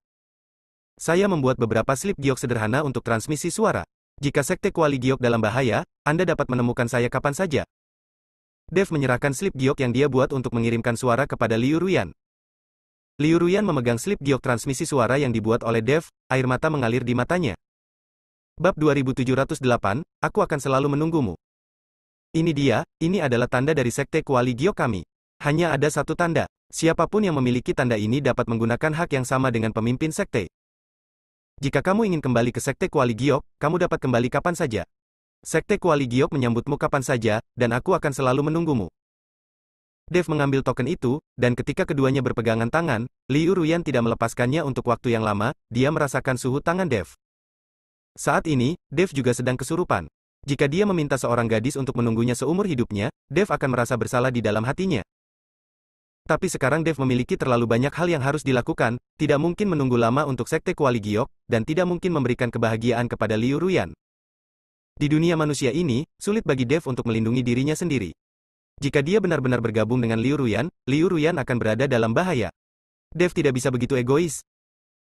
Speaker 1: Saya membuat beberapa slip giok sederhana untuk transmisi suara. Jika Sekte Kuali Giok dalam bahaya, Anda dapat menemukan saya kapan saja. Dev menyerahkan slip giok yang dia buat untuk mengirimkan suara kepada Liu Ruyan. Liu Ruyan memegang slip giok transmisi suara yang dibuat oleh Dev, air mata mengalir di matanya. Bab 2708, aku akan selalu menunggumu. Ini dia, ini adalah tanda dari Sekte Kuali Giok kami. Hanya ada satu tanda. Siapapun yang memiliki tanda ini dapat menggunakan hak yang sama dengan pemimpin sekte. Jika kamu ingin kembali ke Sekte Kuali Giok, kamu dapat kembali kapan saja. Sekte Kuali Giok menyambutmu kapan saja, dan aku akan selalu menunggumu. Dev mengambil token itu, dan ketika keduanya berpegangan tangan, Liu Ruyan tidak melepaskannya untuk waktu yang lama, dia merasakan suhu tangan Dev. Saat ini, Dev juga sedang kesurupan. Jika dia meminta seorang gadis untuk menunggunya seumur hidupnya, Dev akan merasa bersalah di dalam hatinya. Tapi sekarang Dev memiliki terlalu banyak hal yang harus dilakukan, tidak mungkin menunggu lama untuk Sekte Kuali Giok, dan tidak mungkin memberikan kebahagiaan kepada Liu Ruyan. Di dunia manusia ini, sulit bagi Dev untuk melindungi dirinya sendiri. Jika dia benar-benar bergabung dengan Liu Ruyan akan berada dalam bahaya. Dev tidak bisa begitu egois.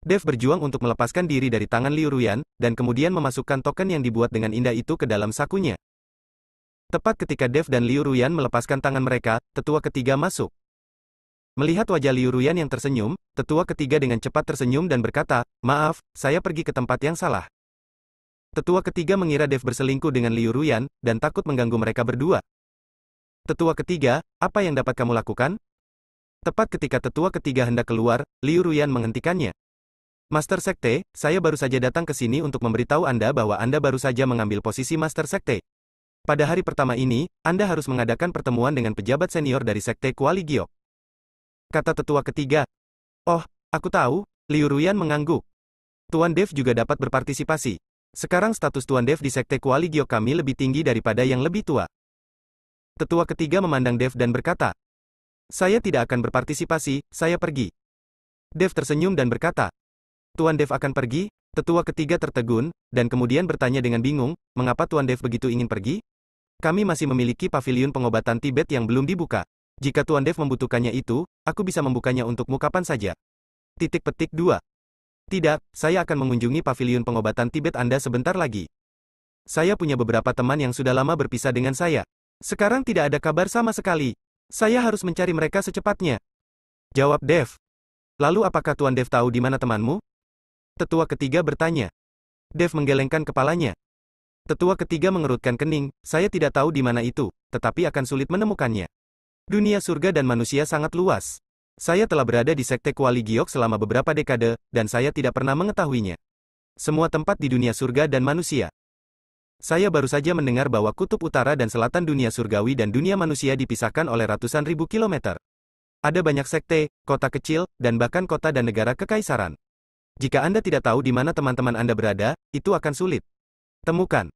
Speaker 1: Dev berjuang untuk melepaskan diri dari tangan Liu Ruyan, dan kemudian memasukkan token yang dibuat dengan indah itu ke dalam sakunya. Tepat ketika Dev dan Liu Ruyan melepaskan tangan mereka, tetua ketiga masuk. Melihat wajah Liu Ruyan yang tersenyum, tetua ketiga dengan cepat tersenyum dan berkata, maaf, saya pergi ke tempat yang salah. Tetua ketiga mengira Dev berselingkuh dengan Liu Ruyan, dan takut mengganggu mereka berdua. Tetua ketiga, apa yang dapat kamu lakukan? Tepat ketika tetua ketiga hendak keluar, Liu Ruyan menghentikannya. Master Sekte, saya baru saja datang ke sini untuk memberitahu Anda bahwa Anda baru saja mengambil posisi Master Sekte. Pada hari pertama ini, Anda harus mengadakan pertemuan dengan pejabat senior dari Sekte Kuali Giok. Kata tetua ketiga. Oh, aku tahu, Liu Ruyan mengangguk. Tuan Dev juga dapat berpartisipasi. Sekarang status Tuan Dev di Sekte Kuali Giok kami lebih tinggi daripada yang lebih tua. Tetua ketiga memandang Dev dan berkata, saya tidak akan berpartisipasi, saya pergi. Dev tersenyum dan berkata, Tuan Dev akan pergi? Tetua ketiga tertegun, dan kemudian bertanya dengan bingung, mengapa Tuan Dev begitu ingin pergi? Kami masih memiliki paviliun pengobatan Tibet yang belum dibuka. Jika Tuan Dev membutuhkannya itu, aku bisa membukanya untukmu kapan saja. Titik petik 2. Tidak, saya akan mengunjungi paviliun pengobatan Tibet Anda sebentar lagi. Saya punya beberapa teman yang sudah lama berpisah dengan saya. Sekarang tidak ada kabar sama sekali. Saya harus mencari mereka secepatnya. Jawab Dev. Lalu apakah Tuan Dev tahu di mana temanmu? Tetua ketiga bertanya. Dev menggelengkan kepalanya. Tetua ketiga mengerutkan kening, saya tidak tahu di mana itu, tetapi akan sulit menemukannya. Dunia surga dan manusia sangat luas. Saya telah berada di Sekte Kuali Giok selama beberapa dekade, dan saya tidak pernah mengetahuinya. Semua tempat di dunia surga dan manusia. Saya baru saja mendengar bahwa kutub utara dan selatan dunia surgawi dan dunia manusia dipisahkan oleh ratusan ribu kilometer. Ada banyak sekte, kota kecil, dan bahkan kota dan negara kekaisaran. Jika Anda tidak tahu di mana teman-teman Anda berada, itu akan sulit. Temukan.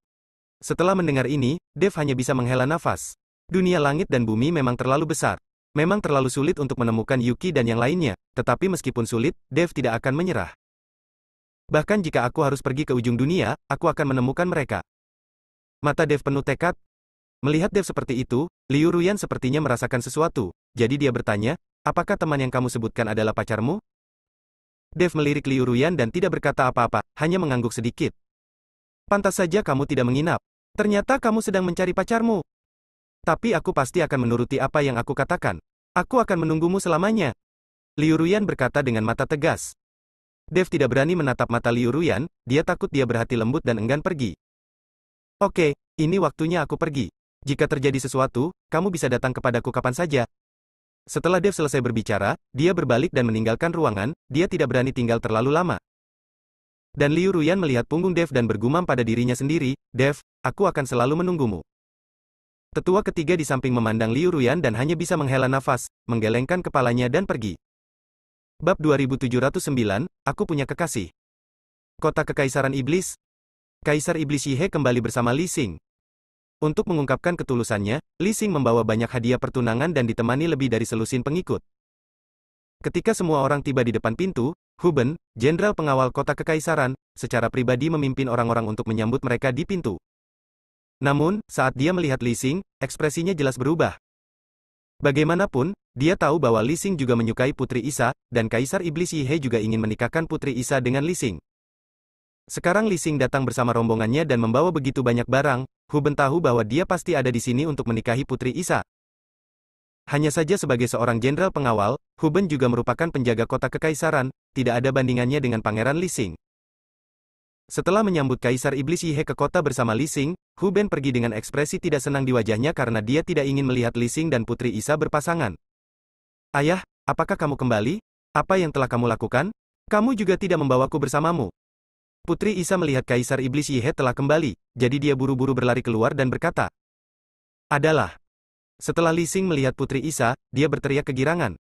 Speaker 1: Setelah mendengar ini, Dev hanya bisa menghela nafas. Dunia langit dan bumi memang terlalu besar. Memang terlalu sulit untuk menemukan Yuki dan yang lainnya, tetapi meskipun sulit, Dev tidak akan menyerah. Bahkan jika aku harus pergi ke ujung dunia, aku akan menemukan mereka. Mata Dev penuh tekad. Melihat Dev seperti itu, Liu Ruyan sepertinya merasakan sesuatu. Jadi dia bertanya, apakah teman yang kamu sebutkan adalah pacarmu? Dev melirik Liu Ruyan dan tidak berkata apa-apa, hanya mengangguk sedikit. Pantas saja kamu tidak menginap. Ternyata kamu sedang mencari pacarmu. Tapi aku pasti akan menuruti apa yang aku katakan. Aku akan menunggumu selamanya. Liu Ruyan berkata dengan mata tegas. Dev tidak berani menatap mata Liu Ruyan, dia takut dia berhati lembut dan enggan pergi. Oke, ini waktunya aku pergi. Jika terjadi sesuatu, kamu bisa datang kepadaku kapan saja. Setelah Dev selesai berbicara, dia berbalik dan meninggalkan ruangan, dia tidak berani tinggal terlalu lama. Dan Liu Ruyan melihat punggung Dev dan bergumam pada dirinya sendiri, Dev, aku akan selalu menunggumu. Tetua ketiga di samping memandang Liu Ruyan dan hanya bisa menghela nafas, menggelengkan kepalanya dan pergi. Bab 2709, Aku Punya Kekasih. Kota Kekaisaran Iblis. Kaisar Iblis Yi He kembali bersama Li Xing. Untuk mengungkapkan ketulusannya, Li Xing membawa banyak hadiah pertunangan dan ditemani lebih dari selusin pengikut. Ketika semua orang tiba di depan pintu, Hu Ben, Jenderal Pengawal Kota Kekaisaran, secara pribadi memimpin orang-orang untuk menyambut mereka di pintu. Namun, saat dia melihat Li Xing, ekspresinya jelas berubah. Bagaimanapun, dia tahu bahwa Li Xing juga menyukai Putri Isa, dan Kaisar Iblis Yi He juga ingin menikahkan Putri Isa dengan Li Xing. Sekarang Li Xing datang bersama rombongannya dan membawa begitu banyak barang, Hu Ben tahu bahwa dia pasti ada di sini untuk menikahi Putri Isa. Hanya saja sebagai seorang jenderal pengawal, Hu Ben juga merupakan penjaga kota kekaisaran, tidak ada bandingannya dengan Pangeran Li Xing. Setelah menyambut Kaisar Iblis Yi He ke kota bersama Li Xing, Hu Ben pergi dengan ekspresi tidak senang di wajahnya karena dia tidak ingin melihat Li Xing dan Putri Isa berpasangan. Ayah, apakah kamu kembali? Apa yang telah kamu lakukan? Kamu juga tidak membawaku bersamamu. Putri Isa melihat Kaisar Iblis Yi He telah kembali, jadi dia buru-buru berlari keluar dan berkata, adalah. Setelah Li Xing melihat Putri Isa, dia berteriak kegirangan.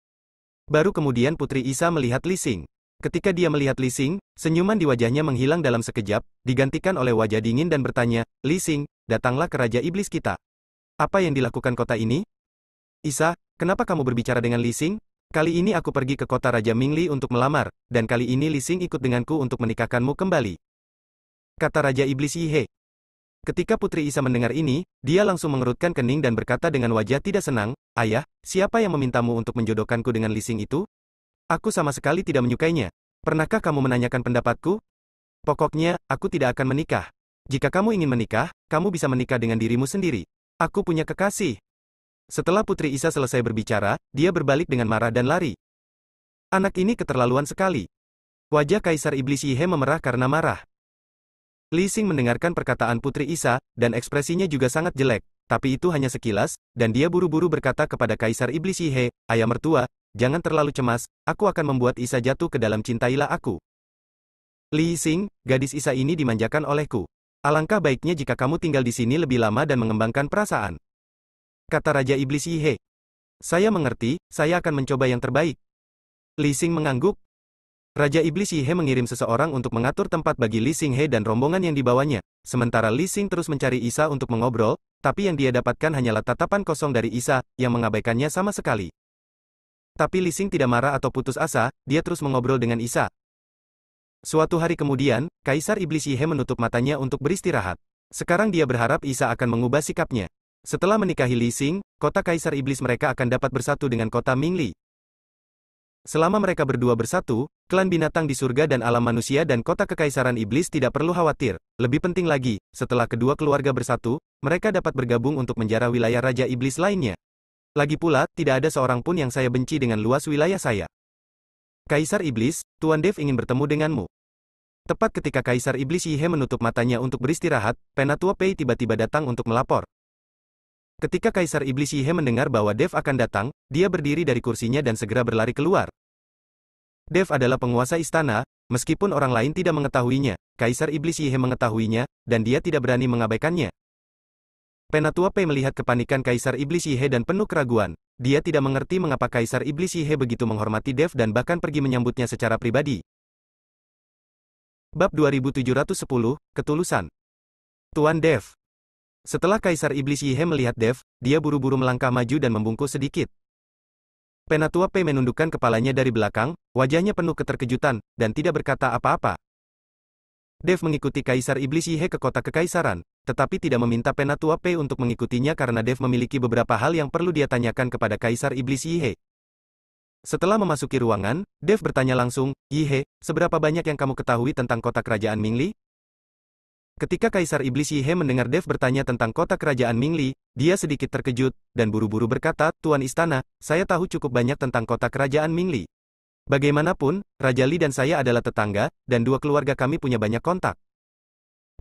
Speaker 1: Baru kemudian Putri Isa melihat Li Xing. Ketika dia melihat Li Xing, senyuman di wajahnya menghilang dalam sekejap, digantikan oleh wajah dingin dan bertanya, Li Xing, datanglah ke Raja Iblis kita. Apa yang dilakukan kota ini? Isa, kenapa kamu berbicara dengan Li Xing? Kali ini aku pergi ke kota Raja Mingli untuk melamar, dan kali ini Li Xing ikut denganku untuk menikahkanmu kembali. Kata Raja Iblis Yi He. Ketika Putri Isa mendengar ini, dia langsung mengerutkan kening dan berkata dengan wajah tidak senang, Ayah, siapa yang memintamu untuk menjodohkanku dengan Li Xing itu? Aku sama sekali tidak menyukainya. Pernahkah kamu menanyakan pendapatku? Pokoknya, aku tidak akan menikah. Jika kamu ingin menikah, kamu bisa menikah dengan dirimu sendiri. Aku punya kekasih. Setelah Putri Isa selesai berbicara, dia berbalik dengan marah dan lari. Anak ini keterlaluan sekali. Wajah Kaisar Iblis Yi He memerah karena marah. Li Xing mendengarkan perkataan Putri Isa, dan ekspresinya juga sangat jelek, tapi itu hanya sekilas, dan dia buru-buru berkata kepada Kaisar Iblis Yi He, Ayah mertua, jangan terlalu cemas, aku akan membuat Isa jatuh ke dalam cintailah aku. Li Xing, gadis Isa ini dimanjakan olehku. Alangkah baiknya jika kamu tinggal di sini lebih lama dan mengembangkan perasaan. Kata Raja Iblis Yi He. Saya mengerti, saya akan mencoba yang terbaik. Li Xing mengangguk. Raja Iblis Yi He mengirim seseorang untuk mengatur tempat bagi Li Xing He dan rombongan yang dibawanya, sementara Li Xing terus mencari Isa untuk mengobrol, tapi yang dia dapatkan hanyalah tatapan kosong dari Isa, yang mengabaikannya sama sekali. Tapi Li Xing tidak marah atau putus asa, dia terus mengobrol dengan Isa. Suatu hari kemudian, Kaisar Iblis Yi He menutup matanya untuk beristirahat. Sekarang dia berharap Isa akan mengubah sikapnya. Setelah menikahi Li Xing, kota Kaisar Iblis mereka akan dapat bersatu dengan kota Mingli. Selama mereka berdua bersatu, klan binatang di surga dan alam manusia dan kota kekaisaran iblis tidak perlu khawatir. Lebih penting lagi, setelah kedua keluarga bersatu, mereka dapat bergabung untuk menjara wilayah Raja Iblis lainnya. Lagi pula, tidak ada seorang pun yang saya benci dengan luas wilayah saya. Kaisar Iblis, Tuan Dev ingin bertemu denganmu. Tepat ketika Kaisar Iblis Yihe menutup matanya untuk beristirahat, Penatua Pei tiba-tiba datang untuk melapor. Ketika Kaisar Iblis Yihe mendengar bahwa Dev akan datang, dia berdiri dari kursinya dan segera berlari keluar. Dev adalah penguasa istana, meskipun orang lain tidak mengetahuinya, Kaisar Iblis Yihe mengetahuinya, dan dia tidak berani mengabaikannya. Penatua Pei melihat kepanikan Kaisar Iblis Yihe dan penuh keraguan. Dia tidak mengerti mengapa Kaisar Iblis Yihe begitu menghormati Dev dan bahkan pergi menyambutnya secara pribadi. Bab 2710, Ketulusan. Tuan Dev. Setelah Kaisar Iblis Yihe melihat Dev, dia buru-buru melangkah maju dan membungkuk sedikit. Penatua Pei menundukkan kepalanya dari belakang, wajahnya penuh keterkejutan, dan tidak berkata apa-apa. Dev mengikuti Kaisar Iblis Yihe ke kota kekaisaran, tetapi tidak meminta Penatua Pei untuk mengikutinya karena Dev memiliki beberapa hal yang perlu dia tanyakan kepada Kaisar Iblis Yihe. Setelah memasuki ruangan, Dev bertanya langsung, "Yihe, seberapa banyak yang kamu ketahui tentang kota kerajaan Mingli?" Ketika Kaisar Iblis Yihe mendengar Dev bertanya tentang kota kerajaan Mingli, dia sedikit terkejut, dan buru-buru berkata, "Tuan Istana, saya tahu cukup banyak tentang kota kerajaan Mingli. Bagaimanapun, Raja Li dan saya adalah tetangga, dan dua keluarga kami punya banyak kontak.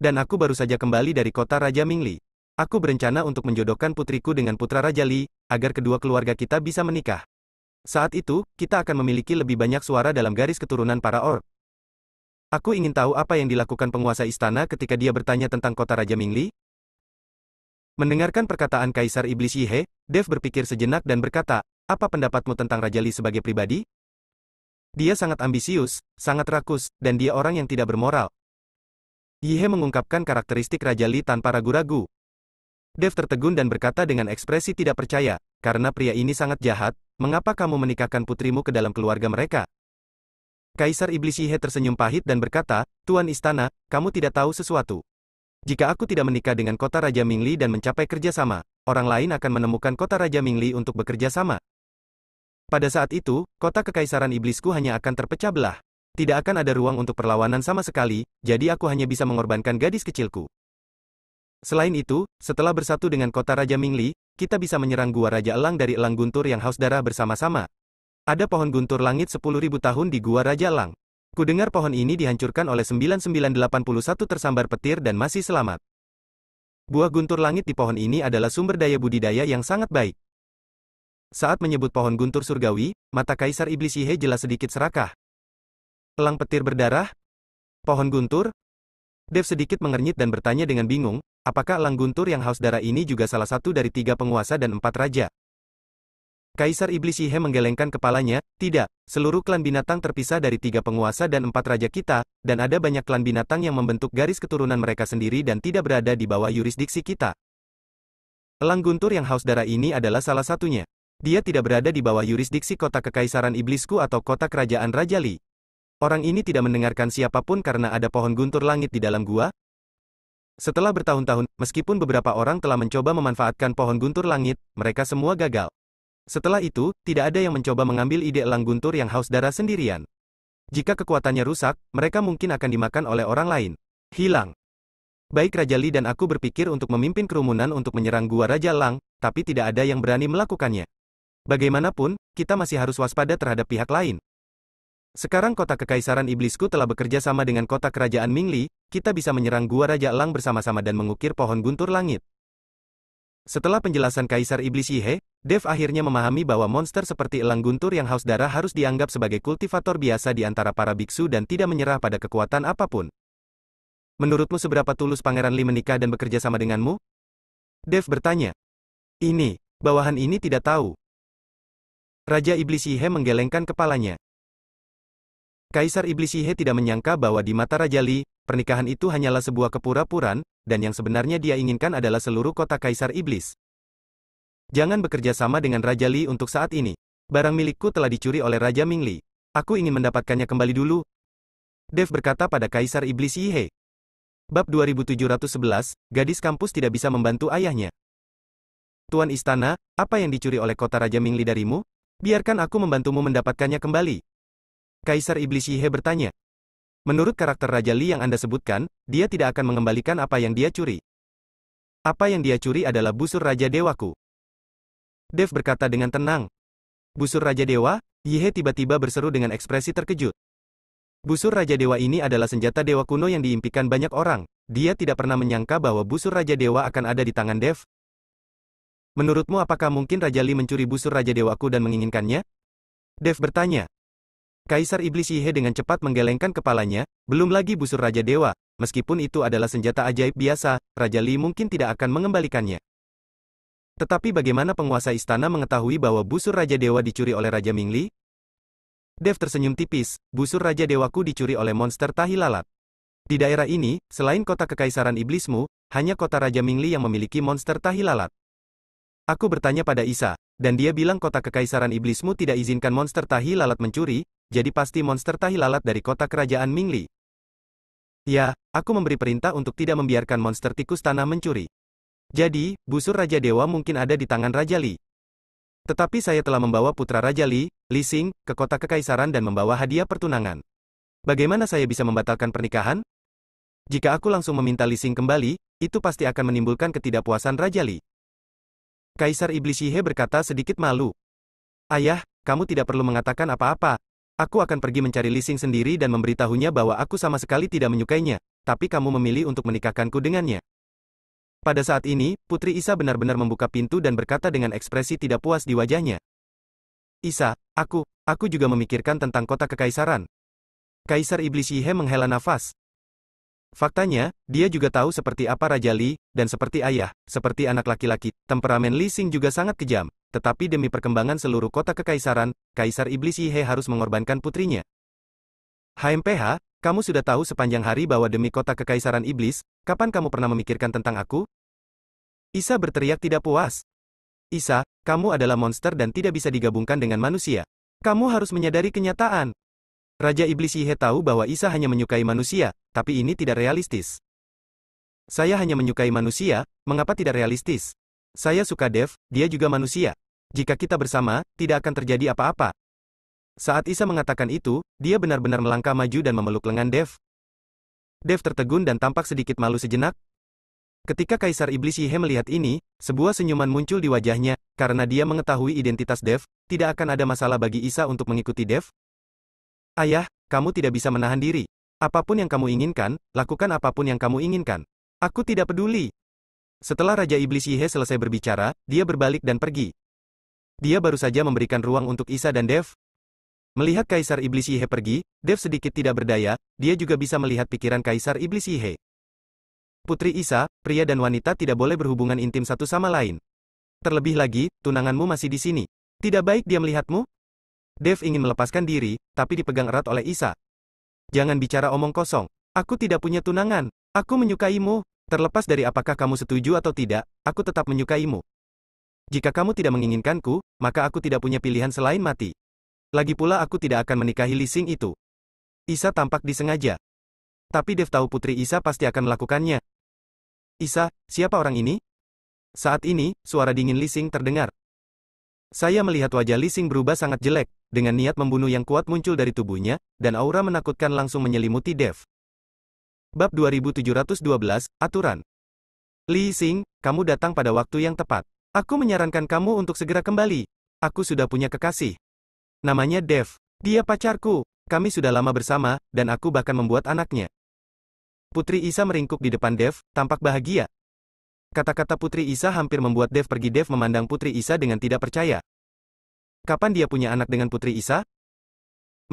Speaker 1: Dan aku baru saja kembali dari kota Raja Mingli. Aku berencana untuk menjodohkan putriku dengan putra Raja Li, agar kedua keluarga kita bisa menikah. Saat itu, kita akan memiliki lebih banyak suara dalam garis keturunan para orc. Aku ingin tahu apa yang dilakukan penguasa istana ketika dia bertanya tentang kota Raja Mingli." Mendengarkan perkataan Kaisar Iblis Yihe, Dev berpikir sejenak dan berkata, "Apa pendapatmu tentang Raja Li sebagai pribadi? Dia sangat ambisius, sangat rakus, dan dia orang yang tidak bermoral." Yihe mengungkapkan karakteristik Raja Li tanpa ragu-ragu. Dev tertegun dan berkata dengan ekspresi tidak percaya, "Karena pria ini sangat jahat, mengapa kamu menikahkan putrimu ke dalam keluarga mereka?" Kaisar Iblis Yihe tersenyum pahit dan berkata, "Tuan Istana, kamu tidak tahu sesuatu. Jika aku tidak menikah dengan kota Raja Mingli dan mencapai kerjasama, orang lain akan menemukan kota Raja Mingli untuk bekerja sama. Pada saat itu, kota kekaisaran iblisku hanya akan terpecah belah. Tidak akan ada ruang untuk perlawanan sama sekali, jadi aku hanya bisa mengorbankan gadis kecilku. Selain itu, setelah bersatu dengan kota Raja Mingli, kita bisa menyerang Gua Raja Elang dari Elang Guntur yang haus darah bersama-sama. Ada pohon guntur langit 10.000 tahun di Gua Raja Elang. Kudengar pohon ini dihancurkan oleh 9981 tersambar petir dan masih selamat. Buah guntur langit di pohon ini adalah sumber daya budidaya yang sangat baik." Saat menyebut pohon guntur surgawi, mata Kaisar Iblis Yihe jelas sedikit serakah. "Elang petir berdarah? Pohon guntur?" Dev sedikit mengernyit dan bertanya dengan bingung, apakah elang guntur yang haus darah ini juga salah satu dari 3 penguasa dan 4 raja? Kaisar Iblis Yihe menggelengkan kepalanya, "Tidak, seluruh klan binatang terpisah dari 3 penguasa dan 4 raja kita, dan ada banyak klan binatang yang membentuk garis keturunan mereka sendiri dan tidak berada di bawah yurisdiksi kita. Elang guntur yang haus darah ini adalah salah satunya. Dia tidak berada di bawah yurisdiksi kota kekaisaran iblisku atau kota kerajaan Raja Li. Orang ini tidak mendengarkan siapapun karena ada pohon guntur langit di dalam gua." Setelah bertahun-tahun, meskipun beberapa orang telah mencoba memanfaatkan pohon guntur langit, mereka semua gagal. Setelah itu, tidak ada yang mencoba mengambil ide elang guntur yang haus darah sendirian. Jika kekuatannya rusak, mereka mungkin akan dimakan oleh orang lain. Hilang. Baik Raja Li dan aku berpikir untuk memimpin kerumunan untuk menyerang Gua Raja Elang, tapi tidak ada yang berani melakukannya. Bagaimanapun, kita masih harus waspada terhadap pihak lain. Sekarang kota kekaisaran iblisku telah bekerja sama dengan kota kerajaan Mingli, kita bisa menyerang Gua Raja Elang bersama-sama dan mengukir pohon guntur langit. Setelah penjelasan Kaisar Iblis Yihe, Dev akhirnya memahami bahwa monster seperti elang guntur yang haus darah harus dianggap sebagai kultivator biasa di antara para biksu dan tidak menyerah pada kekuatan apapun. "Menurutmu seberapa tulus Pangeran Li menikah dan bekerja sama denganmu?" Dev bertanya. "Ini, bawahan ini tidak tahu." Raja Iblis Yihe menggelengkan kepalanya. Kaisar Iblis Yihe tidak menyangka bahwa di mata Raja Li, pernikahan itu hanyalah sebuah kepura-puraan, dan yang sebenarnya dia inginkan adalah seluruh kota Kaisar Iblis. "Jangan bekerja sama dengan Raja Li untuk saat ini. Barang milikku telah dicuri oleh Raja Mingli. Aku ingin mendapatkannya kembali dulu," Dev berkata pada Kaisar Iblis Yihe. Bab 2711, gadis kampus tidak bisa membantu ayahnya. "Tuan Istana, apa yang dicuri oleh kota Raja Mingli darimu?" Biarkan aku membantumu mendapatkannya kembali. Kaisar Iblis Yihe bertanya. Menurut karakter Raja Li yang Anda sebutkan, dia tidak akan mengembalikan apa yang dia curi. Apa yang dia curi adalah busur Raja Dewaku. Dev berkata dengan tenang. Busur Raja Dewa? Yihe tiba-tiba berseru dengan ekspresi terkejut. Busur Raja Dewa ini adalah senjata dewa kuno yang diimpikan banyak orang. Dia tidak pernah menyangka bahwa busur Raja Dewa akan ada di tangan Dev. Menurutmu apakah mungkin Raja Li mencuri busur Raja Dewaku dan menginginkannya? Dev bertanya. Kaisar Iblis Yihe dengan cepat menggelengkan kepalanya, belum lagi busur Raja Dewa. Meskipun itu adalah senjata ajaib biasa, Raja Li mungkin tidak akan mengembalikannya. Tetapi bagaimana penguasa istana mengetahui bahwa busur Raja Dewa dicuri oleh Raja Mingli? Dev tersenyum tipis, busur Raja Dewaku dicuri oleh monster tahi lalat. Di daerah ini, selain kota kekaisaran iblismu, hanya kota Raja Mingli yang memiliki monster tahi lalat. Aku bertanya pada Isa, dan dia bilang kota kekaisaran iblismu tidak izinkan monster tahi lalat mencuri, jadi pasti monster tahi lalat dari kota kerajaan Mingli. Ya, aku memberi perintah untuk tidak membiarkan monster tikus tanah mencuri. Jadi, busur Raja Dewa mungkin ada di tangan Raja Li. Tetapi saya telah membawa putra Raja Li, Li Xing, ke kota kekaisaran dan membawa hadiah pertunangan. Bagaimana saya bisa membatalkan pernikahan? Jika aku langsung meminta Li Xing kembali, itu pasti akan menimbulkan ketidakpuasan Raja Li. Kaisar Iblis Yihe berkata sedikit malu. Ayah, kamu tidak perlu mengatakan apa-apa. Aku akan pergi mencari Li Xing sendiri dan memberitahunya bahwa aku sama sekali tidak menyukainya, tapi kamu memilih untuk menikahkanku dengannya. Pada saat ini, Putri Isa benar-benar membuka pintu dan berkata dengan ekspresi tidak puas di wajahnya. Isa, aku juga memikirkan tentang kota kekaisaran. Kaisar Iblis Yihe menghela nafas. Faktanya, dia juga tahu seperti apa Raja Li, dan seperti ayah, seperti anak laki-laki, temperamen Li Xing juga sangat kejam. Tetapi demi perkembangan seluruh kota kekaisaran, Kaisar Iblis Yihe harus mengorbankan putrinya. HMPH, kamu sudah tahu sepanjang hari bahwa demi kota kekaisaran iblis, kapan kamu pernah memikirkan tentang aku? Isa berteriak tidak puas. Isa, kamu adalah monster dan tidak bisa digabungkan dengan manusia. Kamu harus menyadari kenyataan. Raja Iblis Yihe tahu bahwa Isa hanya menyukai manusia, tapi ini tidak realistis. Saya hanya menyukai manusia, mengapa tidak realistis? Saya suka Dev, dia juga manusia. Jika kita bersama, tidak akan terjadi apa-apa. Saat Isa mengatakan itu, dia benar-benar melangkah maju dan memeluk lengan Dev. Dev tertegun dan tampak sedikit malu sejenak. Ketika Kaisar Iblis Yihe melihat ini, sebuah senyuman muncul di wajahnya, karena dia mengetahui identitas Dev, tidak akan ada masalah bagi Isa untuk mengikuti Dev. Ayah, kamu tidak bisa menahan diri. Apapun yang kamu inginkan, lakukan apapun yang kamu inginkan. Aku tidak peduli. Setelah Raja Iblis Yihe selesai berbicara, dia berbalik dan pergi. Dia baru saja memberikan ruang untuk Isa dan Dev. Melihat Kaisar Iblis Yihe pergi, Dev sedikit tidak berdaya, dia juga bisa melihat pikiran Kaisar Iblis Yihe. Putri Isa, pria dan wanita tidak boleh berhubungan intim satu sama lain. Terlebih lagi, tunanganmu masih di sini. Tidak baik dia melihatmu? Dev ingin melepaskan diri, tapi dipegang erat oleh Isa. Jangan bicara omong kosong. Aku tidak punya tunangan. Aku menyukaimu. Terlepas dari apakah kamu setuju atau tidak, aku tetap menyukaimu. Jika kamu tidak menginginkanku, maka aku tidak punya pilihan selain mati. Lagi pula aku tidak akan menikahi Li Xing itu. Isa tampak disengaja. Tapi Dev tahu Putri Isa pasti akan melakukannya. Isa, siapa orang ini? Saat ini, suara dingin Li Xing terdengar. Saya melihat wajah Li Xing berubah sangat jelek, dengan niat membunuh yang kuat muncul dari tubuhnya, dan aura menakutkan langsung menyelimuti Dev. Bab 2712, Aturan. Li Xing, kamu datang pada waktu yang tepat. Aku menyarankan kamu untuk segera kembali. Aku sudah punya kekasih. Namanya Dev. Dia pacarku. Kami sudah lama bersama, dan aku bahkan membuat anaknya. Putri Isa meringkuk di depan Dev, tampak bahagia. Kata-kata Putri Isa hampir membuat Dev pergi. Dev memandang Putri Isa dengan tidak percaya. Kapan dia punya anak dengan Putri Isa?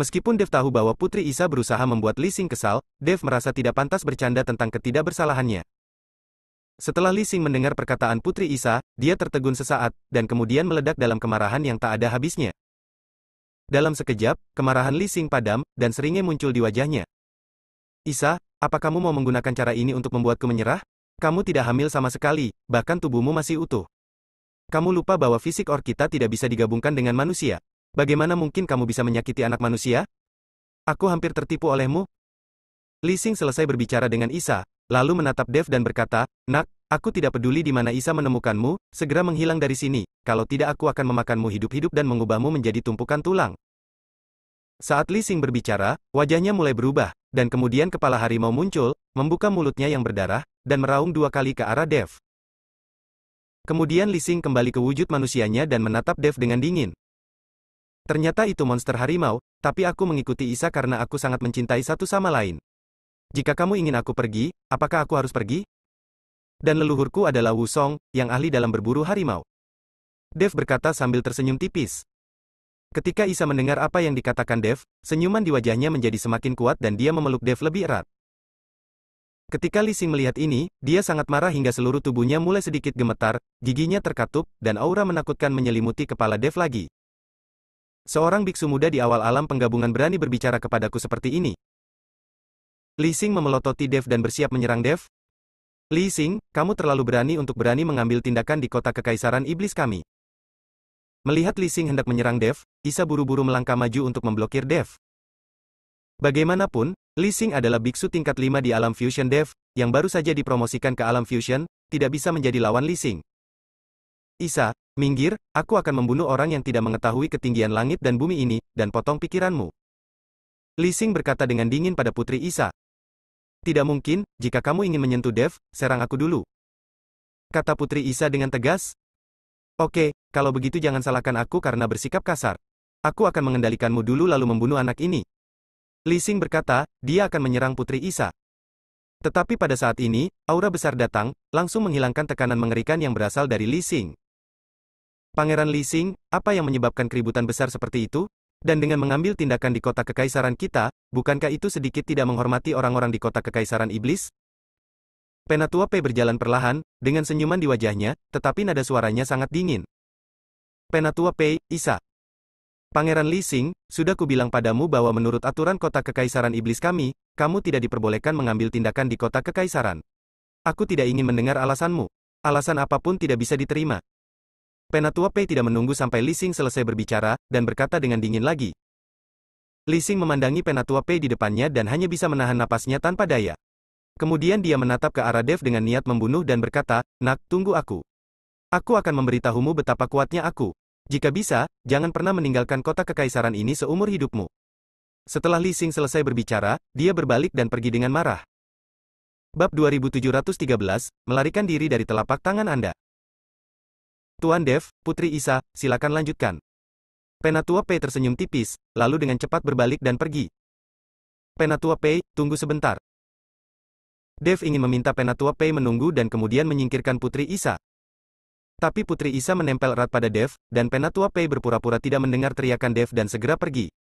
Speaker 1: Meskipun Dev tahu bahwa Putri Isa berusaha membuat Li Xing kesal, Dev merasa tidak pantas bercanda tentang ketidakbersalahannya. Setelah Li Xing mendengar perkataan Putri Isa, dia tertegun sesaat, dan kemudian meledak dalam kemarahan yang tak ada habisnya. Dalam sekejap, kemarahan Li Xing padam, dan seringnya muncul di wajahnya. Isa, apa kamu mau menggunakan cara ini untuk membuatku menyerah? Kamu tidak hamil sama sekali, bahkan tubuhmu masih utuh. Kamu lupa bahwa fisik orc kita tidak bisa digabungkan dengan manusia. Bagaimana mungkin kamu bisa menyakiti anak manusia? Aku hampir tertipu olehmu. Li Xing selesai berbicara dengan Isa, lalu menatap Dev dan berkata, Nak, aku tidak peduli di mana Isa menemukanmu, segera menghilang dari sini. kalau tidak aku akan memakanmu hidup-hidup dan mengubahmu menjadi tumpukan tulang. Saat Li Xing berbicara, wajahnya mulai berubah, dan kemudian kepala harimau muncul, membuka mulutnya yang berdarah, dan meraung 2 kali ke arah Dev. Kemudian Li Xing kembali ke wujud manusianya dan menatap Dev dengan dingin. Ternyata itu monster harimau, tapi aku mengikuti Isa karena aku sangat mencintai satu sama lain. Jika kamu ingin aku pergi, apakah aku harus pergi? Dan leluhurku adalah Wu Song, yang ahli dalam berburu harimau. Dev berkata sambil tersenyum tipis. Ketika Isa mendengar apa yang dikatakan Dev, senyuman di wajahnya menjadi semakin kuat dan dia memeluk Dev lebih erat. Ketika Li Xing melihat ini, dia sangat marah hingga seluruh tubuhnya mulai sedikit gemetar, giginya terkatup, dan aura menakutkan menyelimuti kepala Dev lagi. Seorang biksu muda di awal alam penggabungan berani berbicara kepadaku seperti ini. Li Xing memelototi Dev dan bersiap menyerang Dev. Li Xing, kamu terlalu berani untuk berani mengambil tindakan di kota kekaisaran iblis kami. Melihat Li Xing hendak menyerang Dev, Isa buru-buru melangkah maju untuk memblokir Dev. Bagaimanapun, Li Xing adalah biksu tingkat 5 di alam fusion Dev, yang baru saja dipromosikan ke alam fusion, tidak bisa menjadi lawan Li Xing. Isa, minggir, aku akan membunuh orang yang tidak mengetahui ketinggian langit dan bumi ini, dan potong pikiranmu. Li Xing berkata dengan dingin pada Putri Isa. Tidak mungkin, jika kamu ingin menyentuh Dev, serang aku dulu. Kata Putri Isa dengan tegas. Oke, kalau begitu jangan salahkan aku karena bersikap kasar. Aku akan mengendalikanmu dulu lalu membunuh anak ini. Li Xing berkata, dia akan menyerang Putri Isa. Tetapi pada saat ini, aura besar datang, langsung menghilangkan tekanan mengerikan yang berasal dari Li Xing. Pangeran Li Xing, apa yang menyebabkan keributan besar seperti itu? Dan dengan mengambil tindakan di kota kekaisaran kita, bukankah itu sedikit tidak menghormati orang-orang di kota kekaisaran iblis? Penatua Pei berjalan perlahan, dengan senyuman di wajahnya, tetapi nada suaranya sangat dingin. Penatua Pei, Isa. Pangeran Li Xing, sudah kubilang padamu bahwa menurut aturan kota kekaisaran iblis kami, kamu tidak diperbolehkan mengambil tindakan di kota kekaisaran. Aku tidak ingin mendengar alasanmu. Alasan apapun tidak bisa diterima. Penatua Pei tidak menunggu sampai Li Xing selesai berbicara, dan berkata dengan dingin lagi. Li Xing memandangi Penatua Pei di depannya dan hanya bisa menahan napasnya tanpa daya. Kemudian dia menatap ke arah Dev dengan niat membunuh dan berkata, "Nak, tunggu aku. Aku akan memberitahumu betapa kuatnya aku. Jika bisa, jangan pernah meninggalkan kota kekaisaran ini seumur hidupmu." Setelah Li Xing selesai berbicara, dia berbalik dan pergi dengan marah. Bab 2713, melarikan diri dari telapak tangan Anda. Tuan Dev, Putri Isa, silakan lanjutkan. Penatua Pei tersenyum tipis, lalu dengan cepat berbalik dan pergi. Penatua Pei, tunggu sebentar. Dev ingin meminta Penatua Pei menunggu dan kemudian menyingkirkan Putri Isa. Tapi Putri Isa menempel erat pada Dev, dan Penatua Pei berpura-pura tidak mendengar teriakan Dev dan segera pergi.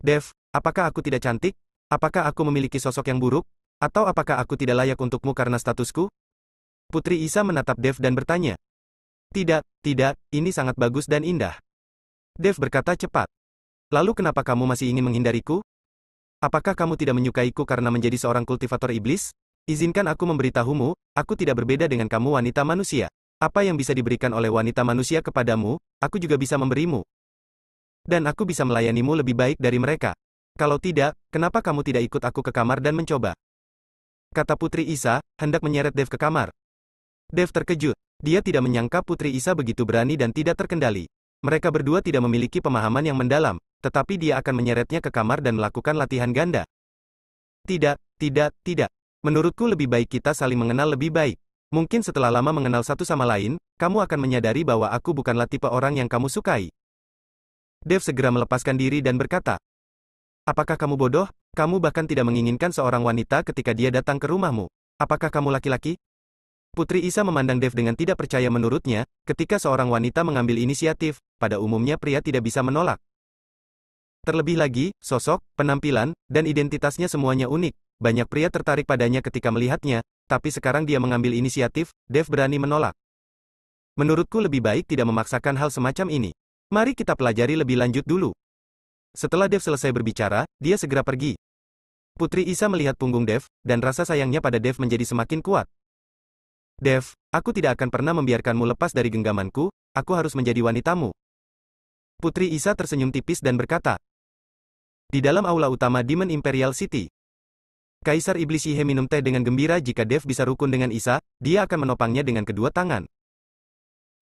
Speaker 1: Dev, apakah aku tidak cantik? Apakah aku memiliki sosok yang buruk? Atau apakah aku tidak layak untukmu karena statusku? Putri Isa menatap Dev dan bertanya. Tidak, ini sangat bagus dan indah. Dev berkata cepat. Lalu kenapa kamu masih ingin menghindariku? Apakah kamu tidak menyukaiku karena menjadi seorang kultivator iblis? Izinkan aku memberitahumu, aku tidak berbeda dengan kamu wanita manusia. Apa yang bisa diberikan oleh wanita manusia kepadamu, aku juga bisa memberimu. Dan aku bisa melayanimu lebih baik dari mereka. Kalau tidak, kenapa kamu tidak ikut aku ke kamar dan mencoba? Kata Putri Isa, hendak menyeret Dev ke kamar. Dev terkejut. Dia tidak menyangka Putri Isa begitu berani dan tidak terkendali. Mereka berdua tidak memiliki pemahaman yang mendalam, tetapi dia akan menyeretnya ke kamar dan melakukan latihan ganda. Tidak. Menurutku lebih baik kita saling mengenal lebih baik. Mungkin setelah lama mengenal satu sama lain, kamu akan menyadari bahwa aku bukanlah tipe orang yang kamu sukai. Dev segera melepaskan diri dan berkata, apakah kamu bodoh? Kamu bahkan tidak menginginkan seorang wanita ketika dia datang ke rumahmu. Apakah kamu laki-laki? Putri Isa memandang Dev dengan tidak percaya menurutnya, ketika seorang wanita mengambil inisiatif, pada umumnya pria tidak bisa menolak. Terlebih lagi, sosok, penampilan, dan identitasnya semuanya unik. Banyak pria tertarik padanya ketika melihatnya, tapi sekarang dia mengambil inisiatif, Dev berani menolak. Menurutku lebih baik tidak memaksakan hal semacam ini. Mari kita pelajari lebih lanjut dulu. Setelah Dev selesai berbicara, dia segera pergi. Putri Isa melihat punggung Dev, dan rasa sayangnya pada Dev menjadi semakin kuat. Dev, aku tidak akan pernah membiarkanmu lepas dari genggamanku, aku harus menjadi wanitamu. Putri Isa tersenyum tipis dan berkata. Di dalam aula utama Demon Imperial City. Kaisar Iblis Yihe minum teh dengan gembira jika Dev bisa rukun dengan Isa, dia akan menopangnya dengan kedua tangan.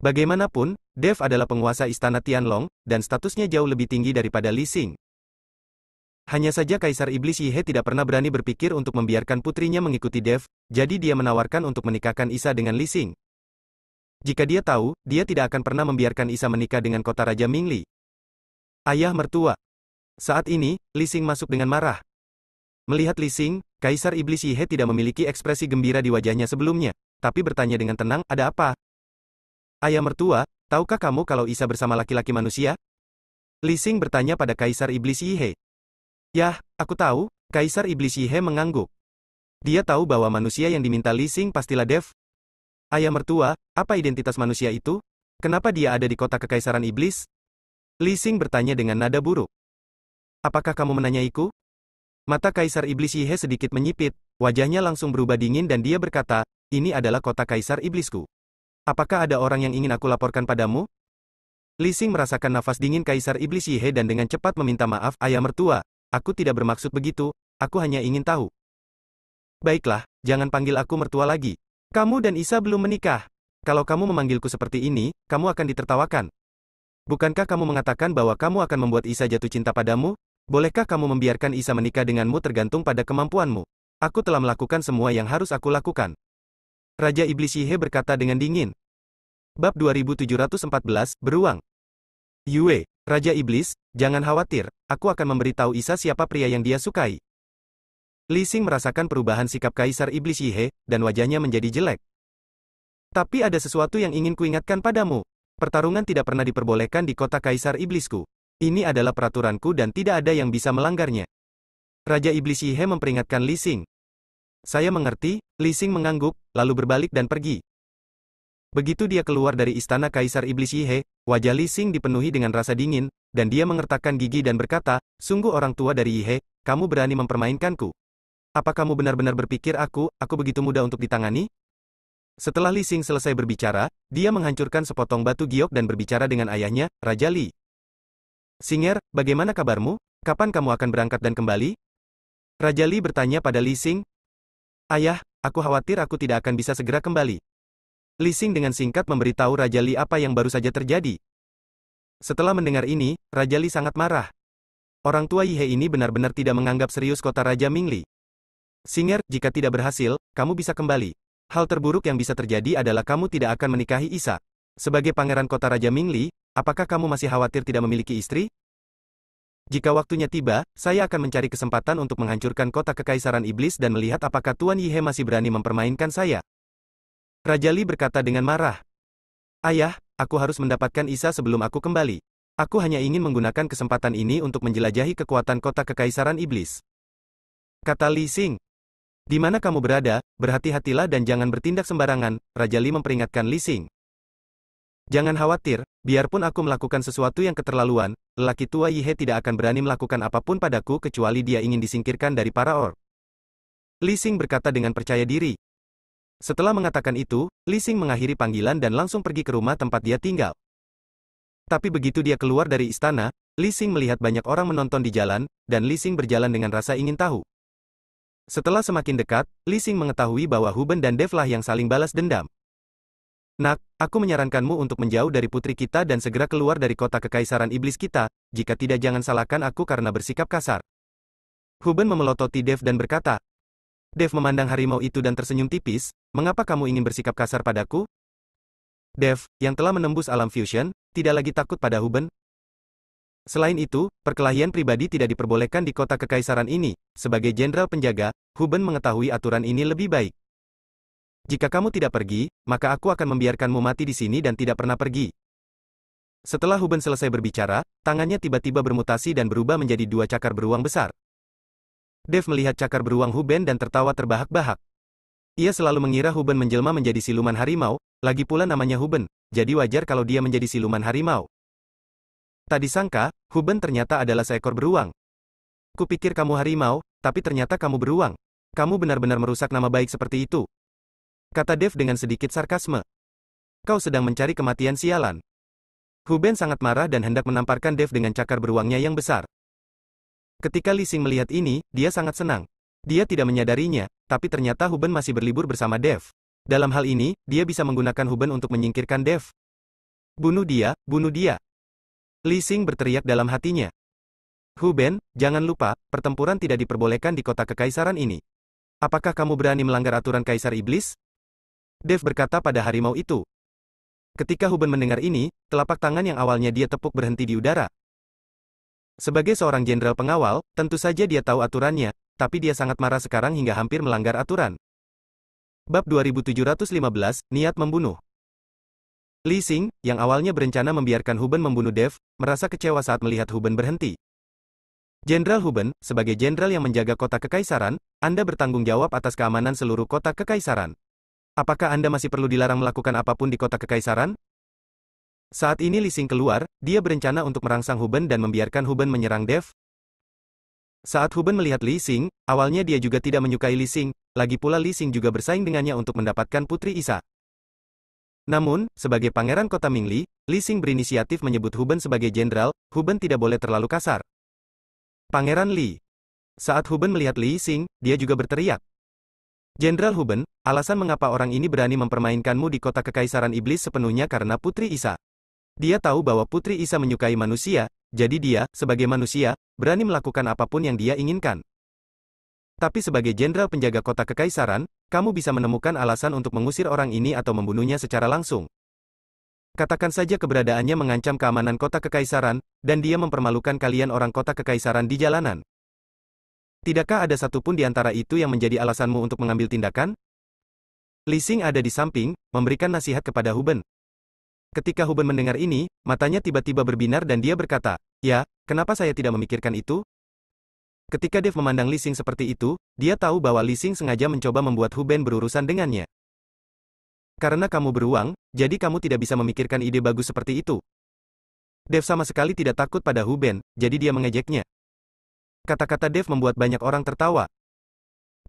Speaker 1: Bagaimanapun, Dev adalah penguasa istana Tianlong, dan statusnya jauh lebih tinggi daripada Li Xing. Hanya saja Kaisar Iblis Yihe tidak pernah berani berpikir untuk membiarkan putrinya mengikuti Dev, jadi dia menawarkan untuk menikahkan Isa dengan Li Xing. Jika dia tahu, dia tidak akan pernah membiarkan Isa menikah dengan kota Raja Mingli. Ayah mertua. Saat ini, Li Xing masuk dengan marah. Melihat Li Xing, Kaisar Iblis Yihe tidak memiliki ekspresi gembira di wajahnya sebelumnya, tapi bertanya dengan tenang, ada apa? Ayah mertua, tahukah kamu kalau Isa bersama laki-laki manusia? Li Xing bertanya pada Kaisar Iblis Yihe. Yah, aku tahu, Kaisar Iblis Yihe mengangguk. Dia tahu bahwa manusia yang diminta Li Xing pastilah Dev. Ayah mertua, apa identitas manusia itu? Kenapa dia ada di kota Kekaisaran Iblis? Li Xing bertanya dengan nada buruk. Apakah kamu menanyaiku? Mata Kaisar Iblis Yihe sedikit menyipit, wajahnya langsung berubah dingin dan dia berkata, ini adalah kota Kaisar Iblisku. Apakah ada orang yang ingin aku laporkan padamu? Li Xing merasakan nafas dingin Kaisar Iblis Yihe dan dengan cepat meminta maaf, ayah mertua, aku tidak bermaksud begitu, aku hanya ingin tahu. Baiklah, jangan panggil aku mertua lagi. Kamu dan Isa belum menikah. Kalau kamu memanggilku seperti ini, kamu akan ditertawakan. Bukankah kamu mengatakan bahwa kamu akan membuat Isa jatuh cinta padamu? Bolehkah kamu membiarkan Isa menikah denganmu tergantung pada kemampuanmu? Aku telah melakukan semua yang harus aku lakukan. Raja Iblis Yihe berkata dengan dingin. Bab 2714, Beruang. Yue, Raja Iblis, jangan khawatir, aku akan memberitahu Isa siapa pria yang dia sukai. Li Xing merasakan perubahan sikap Kaisar Iblis Yihe, dan wajahnya menjadi jelek. Tapi ada sesuatu yang ingin kuingatkan padamu. Pertarungan tidak pernah diperbolehkan di kota Kaisar Iblisku. Ini adalah peraturanku dan tidak ada yang bisa melanggarnya. Raja Iblis Yihe memperingatkan Li Xing. Saya mengerti, Li Xing mengangguk, lalu berbalik dan pergi. Begitu dia keluar dari istana Kaisar Iblis Yihe, wajah Li Xing dipenuhi dengan rasa dingin, dan dia mengertakkan gigi dan berkata, sungguh orang tua dari Yihe, kamu berani mempermainkanku. Apa kamu benar-benar berpikir aku begitu mudah untuk ditangani? Setelah Li Xing selesai berbicara, dia menghancurkan sepotong batu giok dan berbicara dengan ayahnya, Raja Li. Singer, bagaimana kabarmu? Kapan kamu akan berangkat dan kembali? Raja Li bertanya pada Li Xing. Ayah, aku khawatir aku tidak akan bisa segera kembali. Li Xing dengan singkat memberitahu Raja Li apa yang baru saja terjadi. Setelah mendengar ini, Raja Li sangat marah. Orang tua Yihe ini benar-benar tidak menganggap serius kota Raja Mingli. Singer, jika tidak berhasil, kamu bisa kembali. Hal terburuk yang bisa terjadi adalah kamu tidak akan menikahi Isa. Sebagai pangeran kota Raja Mingli, apakah kamu masih khawatir tidak memiliki istri? Jika waktunya tiba, saya akan mencari kesempatan untuk menghancurkan kota Kekaisaran Iblis dan melihat apakah Tuan Yihe masih berani mempermainkan saya. Raja Li berkata dengan marah. Ayah, aku harus mendapatkan Isa sebelum aku kembali. Aku hanya ingin menggunakan kesempatan ini untuk menjelajahi kekuatan kota Kekaisaran Iblis. Kata Li Xing. Di mana kamu berada, berhati-hatilah dan jangan bertindak sembarangan, Raja Li memperingatkan Li Xing. Jangan khawatir, biarpun aku melakukan sesuatu yang keterlaluan, lelaki tua Yihe tidak akan berani melakukan apapun padaku kecuali dia ingin disingkirkan dari para orc. Li Xing berkata dengan percaya diri. Setelah mengatakan itu, Li Xing mengakhiri panggilan dan langsung pergi ke rumah tempat dia tinggal. Tapi begitu dia keluar dari istana, Li Xing melihat banyak orang menonton di jalan, dan Li Xing berjalan dengan rasa ingin tahu. Setelah semakin dekat, Li Xing mengetahui bahwa Huben dan Dev lah yang saling balas dendam. Nak, aku menyarankanmu untuk menjauh dari putri kita dan segera keluar dari kota Kekaisaran Iblis kita, jika tidak jangan salahkan aku karena bersikap kasar. Huben memelototi Dev dan berkata. Dev memandang harimau itu dan tersenyum tipis, mengapa kamu ingin bersikap kasar padaku? Dev, yang telah menembus alam fusion, tidak lagi takut pada Huben. Selain itu, perkelahian pribadi tidak diperbolehkan di kota Kekaisaran ini. Sebagai jenderal penjaga, Huben mengetahui aturan ini lebih baik. Jika kamu tidak pergi, maka aku akan membiarkanmu mati di sini dan tidak pernah pergi. Setelah Huben selesai berbicara, tangannya tiba-tiba bermutasi dan berubah menjadi dua cakar beruang besar. Dev melihat cakar beruang Huben dan tertawa terbahak-bahak. Ia selalu mengira Huben menjelma menjadi siluman harimau, lagi pula namanya Huben, jadi wajar kalau dia menjadi siluman harimau. Tak disangka, Huben ternyata adalah seekor beruang. Kupikir kamu harimau, tapi ternyata kamu beruang. Kamu benar-benar merusak nama baik seperti itu. Kata Dev dengan sedikit sarkasme. Kau sedang mencari kematian sialan. Huben sangat marah dan hendak menamparkan Dev dengan cakar beruangnya yang besar. Ketika Li Xing melihat ini, dia sangat senang. Dia tidak menyadarinya, tapi ternyata Huben masih berlibur bersama Dev. Dalam hal ini, dia bisa menggunakan Huben untuk menyingkirkan Dev. Bunuh dia, bunuh dia. Li Xing berteriak dalam hatinya. Hu Ben, jangan lupa, pertempuran tidak diperbolehkan di kota kekaisaran ini. Apakah kamu berani melanggar aturan Kaisar Iblis? Dev berkata pada harimau itu. Ketika Hu Ben mendengar ini, telapak tangan yang awalnya dia tepuk berhenti di udara. Sebagai seorang jenderal pengawal, tentu saja dia tahu aturannya, tapi dia sangat marah sekarang hingga hampir melanggar aturan. Bab 2715, Niat Membunuh. Li Xing, yang awalnya berencana membiarkan Hu Ben membunuh Dev, merasa kecewa saat melihat Hu Ben berhenti. Jenderal Hu Ben, sebagai jenderal yang menjaga kota kekaisaran, Anda bertanggung jawab atas keamanan seluruh kota kekaisaran. Apakah Anda masih perlu dilarang melakukan apapun di kota kekaisaran? Saat ini Li Xing keluar, dia berencana untuk merangsang Hu Ben dan membiarkan Hu Ben menyerang Dev. Saat Hu Ben melihat Li Xing, awalnya dia juga tidak menyukai Li Xing, lagi pula Li Xing juga bersaing dengannya untuk mendapatkan Putri Isa. Namun, sebagai pangeran kota Mingli, Li Xing berinisiatif menyebut Hu Ben sebagai jenderal. Hu Ben tidak boleh terlalu kasar. Pangeran Li. Saat Hu Ben melihat Li Xing, dia juga berteriak. Jenderal Hu Ben, alasan mengapa orang ini berani mempermainkanmu di kota kekaisaran iblis sepenuhnya karena Putri Isa. Dia tahu bahwa Putri Isa menyukai manusia, jadi dia, sebagai manusia, berani melakukan apapun yang dia inginkan. Tapi sebagai jenderal penjaga kota kekaisaran, kamu bisa menemukan alasan untuk mengusir orang ini atau membunuhnya secara langsung. Katakan saja keberadaannya mengancam keamanan kota kekaisaran, dan dia mempermalukan kalian orang kota kekaisaran di jalanan. Tidakkah ada satupun di antara itu yang menjadi alasanmu untuk mengambil tindakan? Li Xing ada di samping, memberikan nasihat kepada Hu Ben. Ketika Hu Ben mendengar ini, matanya tiba-tiba berbinar dan dia berkata, "Ya, kenapa saya tidak memikirkan itu?" Ketika Dev memandang Li Xing seperti itu, dia tahu bahwa Li Xing sengaja mencoba membuat Hu Ben berurusan dengannya. Karena kamu beruang, jadi kamu tidak bisa memikirkan ide bagus seperti itu. Dev sama sekali tidak takut pada Hu Ben, jadi dia mengejeknya. Kata-kata Dev membuat banyak orang tertawa.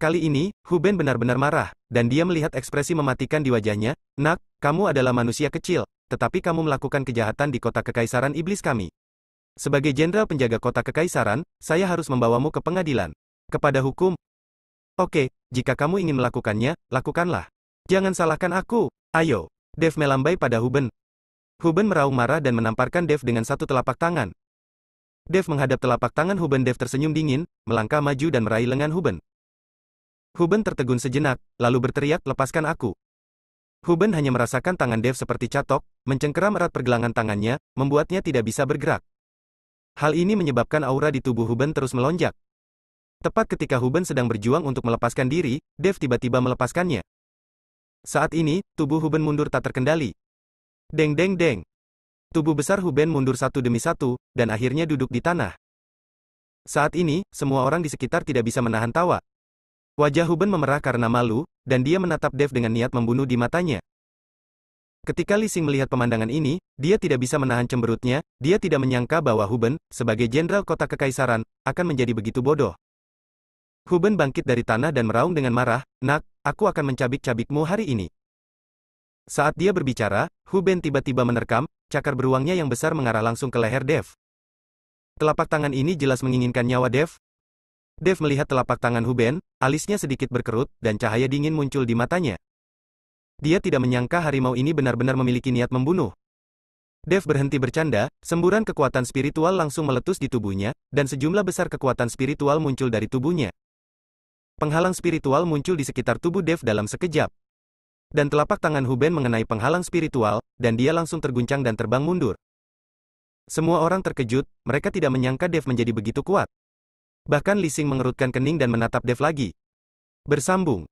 Speaker 1: Kali ini, Hu Ben benar-benar marah, dan dia melihat ekspresi mematikan di wajahnya. "Nak, kamu adalah manusia kecil, tetapi kamu melakukan kejahatan di kota kekaisaran iblis kami. Sebagai jenderal penjaga kota kekaisaran, saya harus membawamu ke pengadilan. Kepada hukum. Oke, jika kamu ingin melakukannya, lakukanlah. Jangan salahkan aku. Ayo." Dev melambai pada Hu Ben. Hu Ben meraung marah dan menamparkan Dev dengan satu telapak tangan. Dev menghadap telapak tangan Hu Ben. Dev tersenyum dingin, melangkah maju dan meraih lengan Hu Ben. Hu Ben tertegun sejenak, lalu berteriak, "Lepaskan aku." Hu Ben hanya merasakan tangan Dev seperti catok, mencengkeram erat pergelangan tangannya, membuatnya tidak bisa bergerak. Hal ini menyebabkan aura di tubuh Hu Ben terus melonjak. Tepat ketika Hu Ben sedang berjuang untuk melepaskan diri, Dev tiba-tiba melepaskannya. Saat ini, tubuh Hu Ben mundur tak terkendali. Deng deng deng. Tubuh besar Hu Ben mundur satu demi satu, dan akhirnya duduk di tanah. Saat ini, semua orang di sekitar tidak bisa menahan tawa. Wajah Hu Ben memerah karena malu, dan dia menatap Dev dengan niat membunuh di matanya. Ketika Li Xing melihat pemandangan ini, dia tidak bisa menahan cemberutnya. Dia tidak menyangka bahwa Hu Ben, sebagai jenderal kota kekaisaran, akan menjadi begitu bodoh. Hu Ben bangkit dari tanah dan meraung dengan marah, "Nak, aku akan mencabik-cabikmu hari ini." Saat dia berbicara, Hu Ben tiba-tiba menerkam, cakar beruangnya yang besar mengarah langsung ke leher Dev. Telapak tangan ini jelas menginginkan nyawa Dev. Dev melihat telapak tangan Hu Ben, alisnya sedikit berkerut, dan cahaya dingin muncul di matanya. Dia tidak menyangka harimau ini benar-benar memiliki niat membunuh. Dev berhenti bercanda, semburan kekuatan spiritual langsung meletus di tubuhnya, dan sejumlah besar kekuatan spiritual muncul dari tubuhnya. Penghalang spiritual muncul di sekitar tubuh Dev dalam sekejap. Dan telapak tangan Hu Ben mengenai penghalang spiritual, dan dia langsung terguncang dan terbang mundur. Semua orang terkejut, mereka tidak menyangka Dev menjadi begitu kuat. Bahkan Li Xing mengerutkan kening dan menatap Dev lagi. Bersambung.